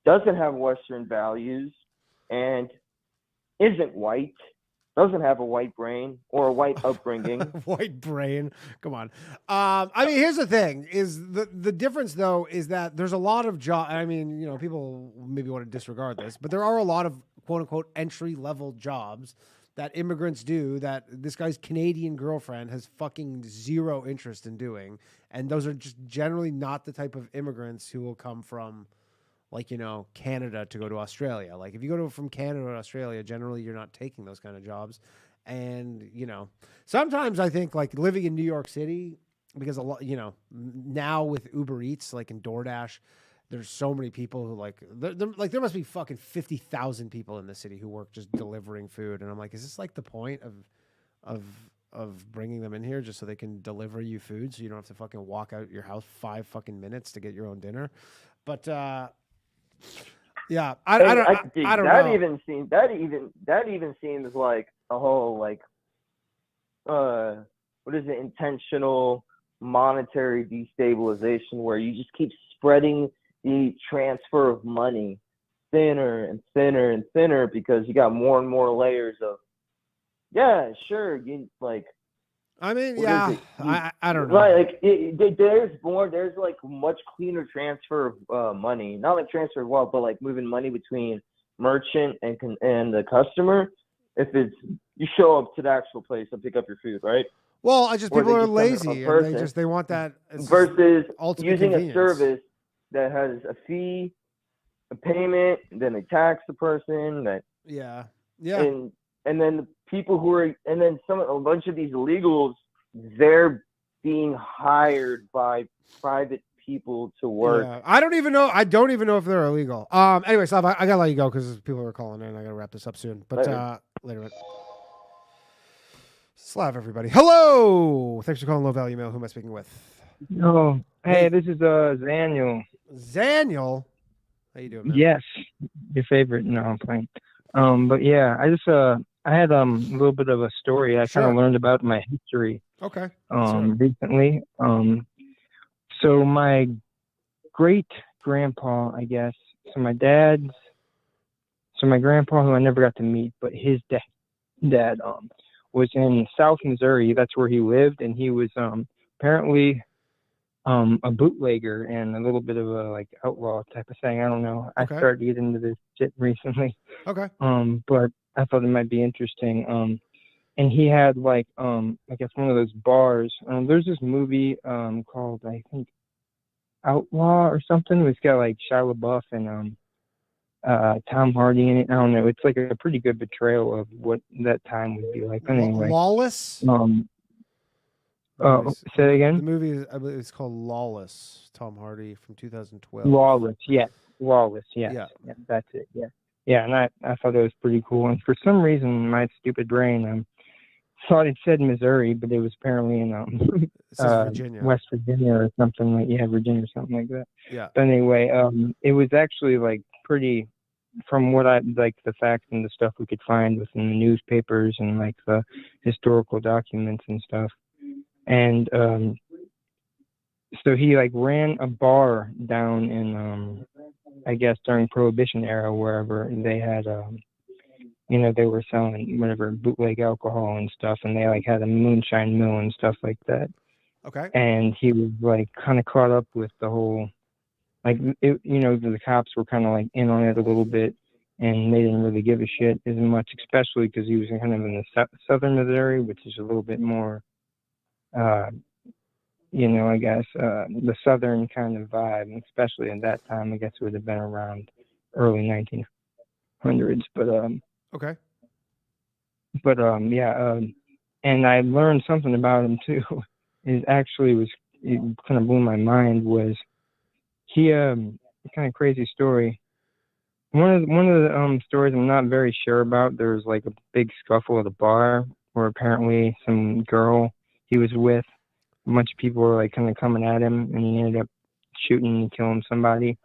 doesn't have Western values, and isn't white, doesn't have a white brain or a white upbringing. White brain. Come on. I mean, here's the thing: is the difference though is that there's a lot of job. I mean, you know, people maybe want to disregard this, but there are a lot of quote unquote entry level jobs that immigrants do that this guy's Canadian girlfriend has fucking zero interest in doing, and those are just generally not the type of immigrants who will come from, like, you know, Canada to go to Australia. Like, if you go from Canada to Australia, generally you're not taking those kind of jobs. And, you know, sometimes I think like living in New York City, because a lot, you know, now with Uber Eats, like in DoorDash, there's so many people who like there must be fucking 50,000 people in the city who work just delivering food. And I'm like, is this like the point of bringing them in here just so they can deliver you food so you don't have to fucking walk out your house 5 fucking minutes to get your own dinner? But yeah, I don't know. That even seems like a whole like what is it, intentional monetary destabilization, where you just keep spreading the transfer of money thinner and thinner and thinner because you got more and more layers of, yeah, sure, you like. I mean, yeah, I don't know. Like there's like much cleaner transfer of money, not like transfer of wealth, but like moving money between merchant and the customer. If it's, you show up to the actual place and pick up your food, right? Well, I just, people are lazy and they want that versus using convenience. A service that has a fee, a payment, then they tax the person. Yeah. And then the people who are, and then a bunch of these illegals, they're being hired by private people to work. Yeah. I don't even know if they're illegal. Anyway, Slav, I gotta let you go because people are calling in. I gotta wrap this up soon. But later. Slav, everybody. Hello. Thanks for calling Low Value Mail. Who am I speaking with? Oh, hey, this is Zaniel. Zaniel? How you doing, man? Yes, your favorite. No, I'm playing. But yeah, I just I had a little bit of a story I kind of learned about my history. Okay. Recently. So my great grandpa, I guess. So my grandpa, who I never got to meet, but his dad was in South Missouri. That's where he lived, and he was apparently a bootlegger and a little bit of a like outlaw type of thing. I don't know. Okay. I started to get into this shit recently. Okay. But I thought it might be interesting. And he had like I guess one of those bars. There's this movie called, I think, Outlaw or something. It's got like Shia LaBeouf and Tom Hardy in it. I don't know. It's like a pretty good portrayal of what that time would be like. But anyway, Lawless. Say it again. The movie, I believe it's called Lawless. Tom Hardy from 2012. Lawless, yes. Yeah, that's it. Yeah, and I thought it was pretty cool. And for some reason, my stupid brain thought it said Missouri, but it was apparently in Virginia. West Virginia or something like Virginia or something like that. Yeah. But anyway, it was actually like pretty, from what I like, the facts and the stuff we could find within the newspapers and like the historical documents and stuff. And so he like ran a bar down in I guess during Prohibition era, wherever they had they were selling whatever bootleg alcohol and stuff, and they like had a moonshine mill and stuff like that. Okay. and he was like kind of caught up with the whole, like, the cops were kind of like in on it a little bit, and they didn't really give a shit as much, especially because he was kind of in the southern Missouri, which is a little bit more, uh, I guess, the southern kind of vibe, and especially at that time. I guess it would have been around early 1900s, Okay. yeah, and I learned something about him too. It kind of blew my mind. Was he kind of crazy story? One of the stories I'm not very sure about. There was like a big scuffle at a bar where apparently some girl he was with, a bunch of people were like kind of coming at him, and he ended up shooting and killing somebody,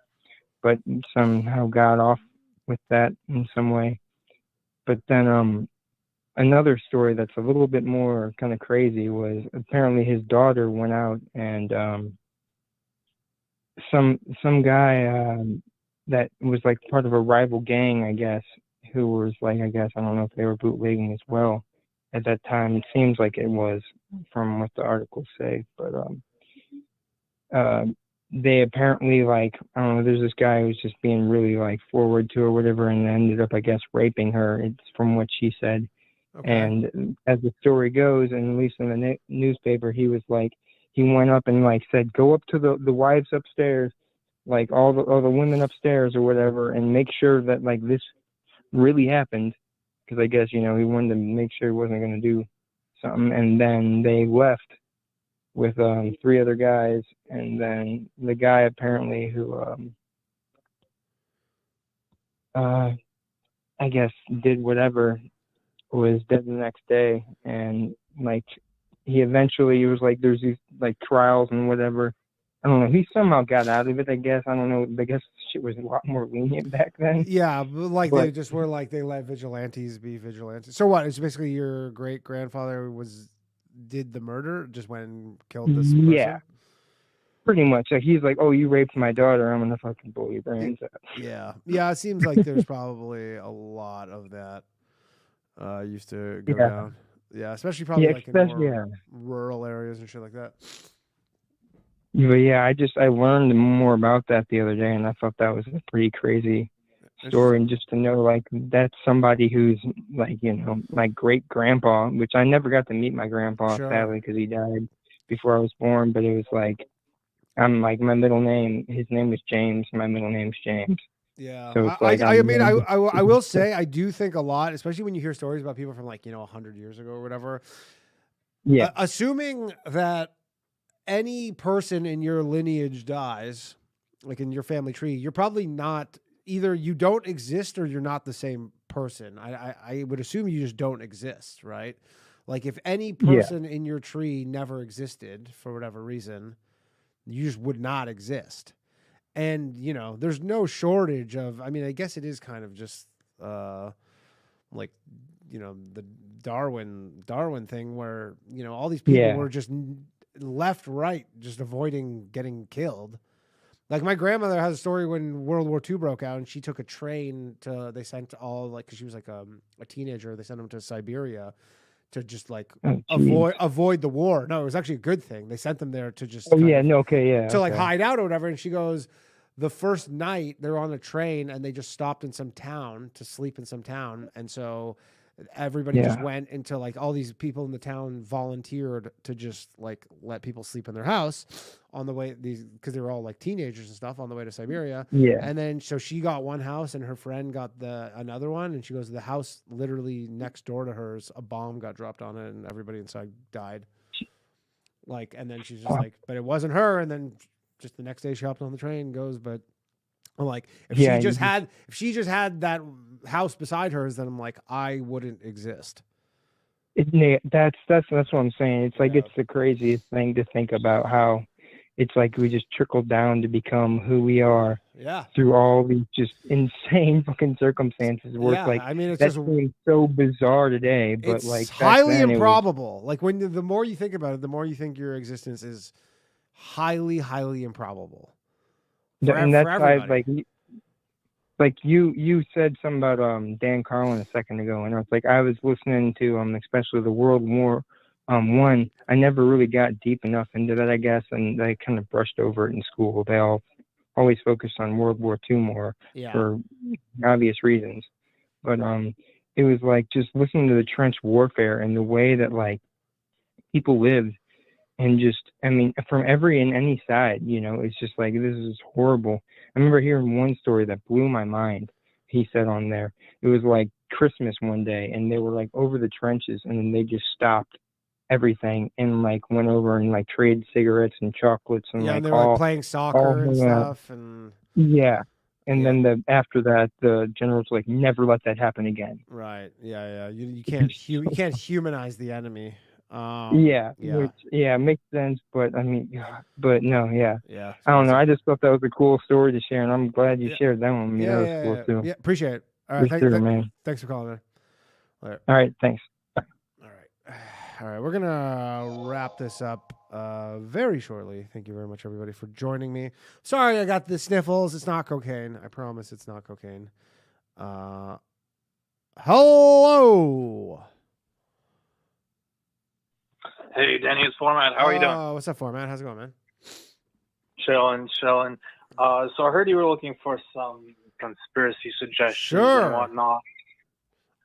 but somehow got off with that in some way. But then another story that's a little bit more kind of crazy was apparently his daughter went out and some guy that was like part of a rival gang, I guess, who was like, I guess, I don't know if they were bootlegging as well at that time. It seems like it was, from what the articles say, but they apparently, like, I don't know, there's this guy who's just being really like forward to her or whatever, and ended up, I guess, raping her. It's from what she said. Okay. And as the story goes, and at least in the newspaper, he was like, he went up and like said, go up to the wives upstairs, like all the women upstairs or whatever, and make sure that like this really happened, because I guess he wanted to make sure he wasn't going to do something. And then they left with 3 other guys, and then the guy apparently who I guess did whatever was dead the next day. And like he was like, there's these like trials and whatever. I don't know. He somehow got out of it, I guess. I don't know. I guess shit was a lot more lenient back then. Yeah, but they just were like, they let vigilantes be vigilantes. So what? It's basically your great grandfather did the murder, just went and killed this person? Yeah, pretty much. Like he's like, oh, you raped my daughter, I'm gonna fucking blow your brains out. Yeah. It seems like there's probably a lot of that used to go down. Yeah, especially probably like in more rural areas and shit like that. But yeah, I learned more about that the other day, and I thought that was a pretty crazy story. And just to know, like, that's somebody who's like, my great grandpa, which I never got to meet my grandpa, sadly, because he died before I was born. But it was like, I'm like, my middle name, his name was James, my middle name's James. Yeah. So it's like, I mean, I will say, I do think a lot, especially when you hear stories about people from like, 100 years ago or whatever. Yeah. Assuming that any person in your lineage dies, like in your family tree, you're probably not, either you don't exist or you're not the same person. I would assume you just don't exist, right? Like if any person in your tree never existed for whatever reason, you just would not exist. And, there's no shortage of, I mean, I guess it is kind of just like, the Darwin thing where, all these people were just left, right, just avoiding getting killed. Like my grandmother has a story when World War II broke out, and she took a train they sent all, like, because she was like a teenager, they sent them to Siberia to just like avoid the war. No, it was actually a good thing. They sent them there to just like hide out or whatever. And she goes, the first night they're on a train and they just stopped in some town to sleep in some town, and so everybody just went into, like, all these people in the town volunteered to just like let people sleep in their house on the way, because they were all like teenagers and stuff, on the way to Siberia. And then so she got one house and her friend got another one, and she goes, the house literally next door to hers, a bomb got dropped on it and everybody inside died. Like, and then she's just like, but it wasn't her. And then just the next day she hopped on the train and goes, but I'm like, if she just had that house beside hers, then I'm like, I wouldn't exist. That's what I'm saying. It's like, it's the craziest thing to think about how it's like we just trickled down to become who we are through all these just insane fucking circumstances. Where it's like, I mean, it's that just seems so bizarre today, but it's like highly improbable. Like the more you think about it, the more you think your existence is highly, highly improbable. And that's why, like you said something about Dan Carlin a second ago, and it's like I was listening to especially the World War One, I never really got deep enough into that, I guess, and I kind of brushed over it in school. They always focused on World War II more for obvious reasons. But it was like just listening to the trench warfare and the way that like people lived, and just, I mean, from every and any side, it's just like, this is horrible. I remember hearing one story that blew my mind. He said on there, it was like Christmas one day, and they were like over the trenches, and then they just stopped everything and like went over and like traded cigarettes and chocolates and Yeah, like and they were like playing soccer and stuff, and and then after that, the generals like never let that happen again. Right. Yeah. You can't humanize the enemy. Which makes sense, but I mean, but no, yeah. I don't know. I just thought that was a cool story to share, and I'm glad you shared that one with me. Yeah, that was cool too. Yeah, appreciate it. All right, man. Thanks for calling, man. All right, thanks. All right, we're gonna wrap this up very shortly. Thank you very much, everybody, for joining me. Sorry, I got the sniffles. It's not cocaine. I promise, it's not cocaine. Hello. Hey, Danny, it's Format. How are you doing? What's up, Format? How's it going, man? Chilling. So I heard you were looking for some conspiracy suggestions and whatnot.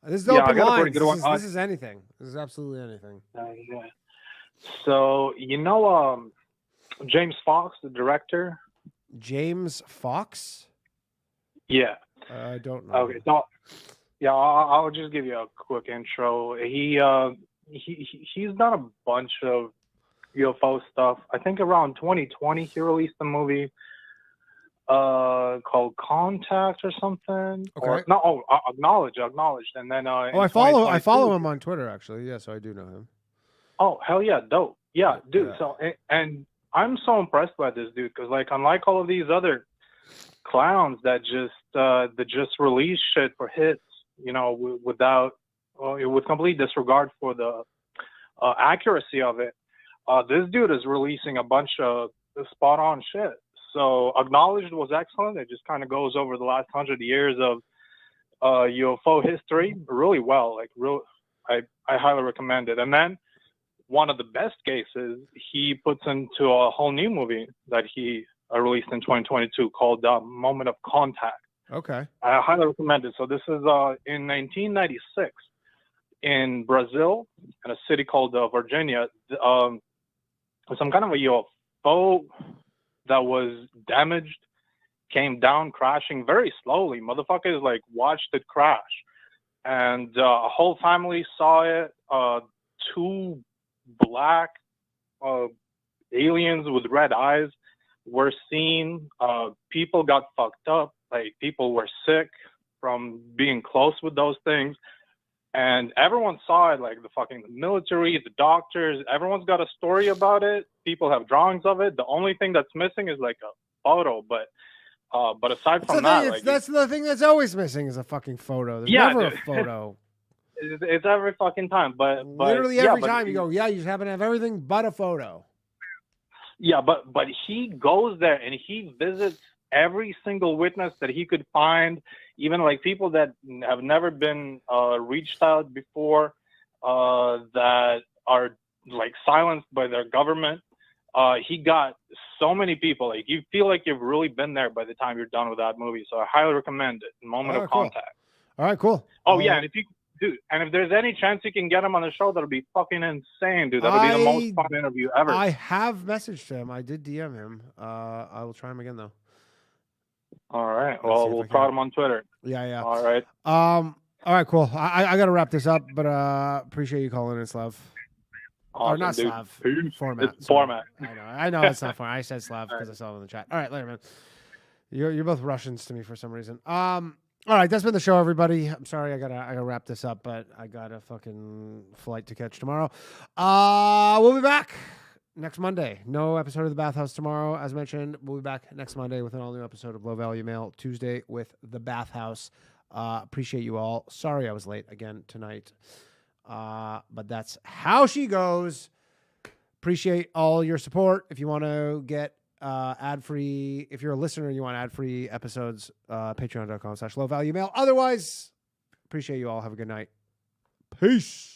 This is open lines. This is anything. This is absolutely anything. Yeah. So, James Fox, the director? James Fox? Yeah. I don't know. Okay. So, I'll just give you a quick intro. He's done a bunch of UFO stuff. I think around 2020 he released a movie called Contact or something. Okay. Acknowledged. And then I follow him on Twitter, actually. Yeah, so I do know him. Oh, hell yeah, dope. Yeah, dude. Yeah. So and I'm so impressed by this dude because like unlike all of these other clowns that just release shit for hits, with complete disregard for the accuracy of it, this dude is releasing a bunch of spot on shit. So Acknowledged was excellent. It just kind of goes over the last 100 years of UFO history really well. I highly recommend it. And then one of the best cases he puts into a whole new movie that he released in 2022 called Moment of Contact. Okay. I highly recommend it. So this is in 1996 in Brazil, in a city called Virginia. Some kind of a UFO that was damaged came down crashing very slowly. Motherfuckers like watched it crash, and a whole family saw it. Two black aliens with red eyes were seen. People got fucked up. Like people were sick from being close with those things. And everyone saw it, like the military, the doctors, everyone's got a story about it. People have drawings of it. The only thing that's missing is like a photo. But aside from that, that's the thing that's always missing is a fucking photo. There's never a photo. It's every fucking time. But literally every time you go, you just happen to have everything but a photo. Yeah, but he goes there and he visits every single witness that he could find, even like people that have never been reached out before, that are like silenced by their government. He got so many people. Like you feel like you've really been there by the time you're done with that movie. So I highly recommend it. Moment of Contact. All right, cool. Oh yeah, and if there's any chance you can get him on the show, that'll be fucking insane, dude. That'll be the most fun interview ever. I have messaged him. I did DM him. I will try him again though. All right. Well, we'll prod him on Twitter. Yeah. All right. All right, cool. I got to wrap this up, but appreciate you calling in, Slav. Awesome, or not dude. Slav. Format. It's Format. I know it's not Format. I said Slav because I saw it in the chat. All right, later, man. You're both Russians to me for some reason. All right, that's been the show, everybody. I'm sorry, I gotta wrap this up, but I got a fucking flight to catch tomorrow. We'll be back next Monday. No episode of The Bathhouse tomorrow. As mentioned, we'll be back next Monday with an all-new episode of Low Value Mail. Tuesday with The Bathhouse. Appreciate you all. Sorry I was late again tonight. But that's how she goes. Appreciate all your support. If you want to get ad-free, if you're a listener and you want ad-free episodes, patreon.com/lowvaluemail. Otherwise, appreciate you all. Have a good night. Peace.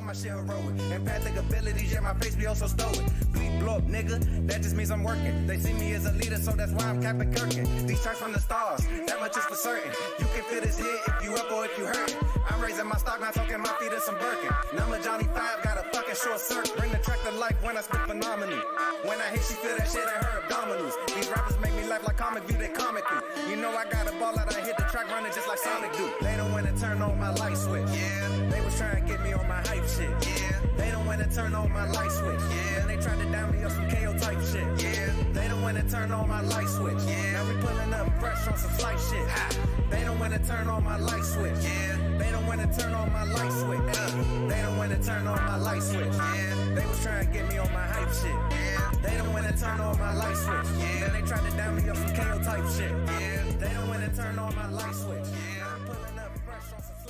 my shit heroic. Empathic abilities, yeah, my face be also stoic. Bleep blow up, nigga, that just means I'm working. They see me as a leader, so that's why I'm Captain Kirkin. These tracks from the stars, that much is for certain. You can feel this hit if you up or if you hurt. I'm raising my stock, not talking my feet in some Birkin. Number Johnny 5, got a fucking short circuit. Bring the track to life when I spit phenomenal. When I hit, she feel that shit in her abdominals. These rappers make me laugh like comic view, they comical. You know I got a ball out, I hit the track running just like Sonic do. They don't wanna turn on my light switch. Yeah. They was trying to get me on my hype shit. Yeah. They don't wanna turn on my light switch. Yeah. And they tried to down me on some KO type shit. Yeah. They don't wanna turn on my light switch. Yeah. Now we pulling up fresh on some flight shit. Ha. They don't wanna turn on my light switch. Yeah. They don't wanna turn on my light switch. They don't wanna turn on my light switch. Yeah. They was trying to get me on my hype shit. Yeah. They don't wanna turn on my light switch. Yeah. Then they tried to down me on some KO type shit. Yeah. They don't wanna turn on my light switch. Yeah. I'm pulling up fresh on some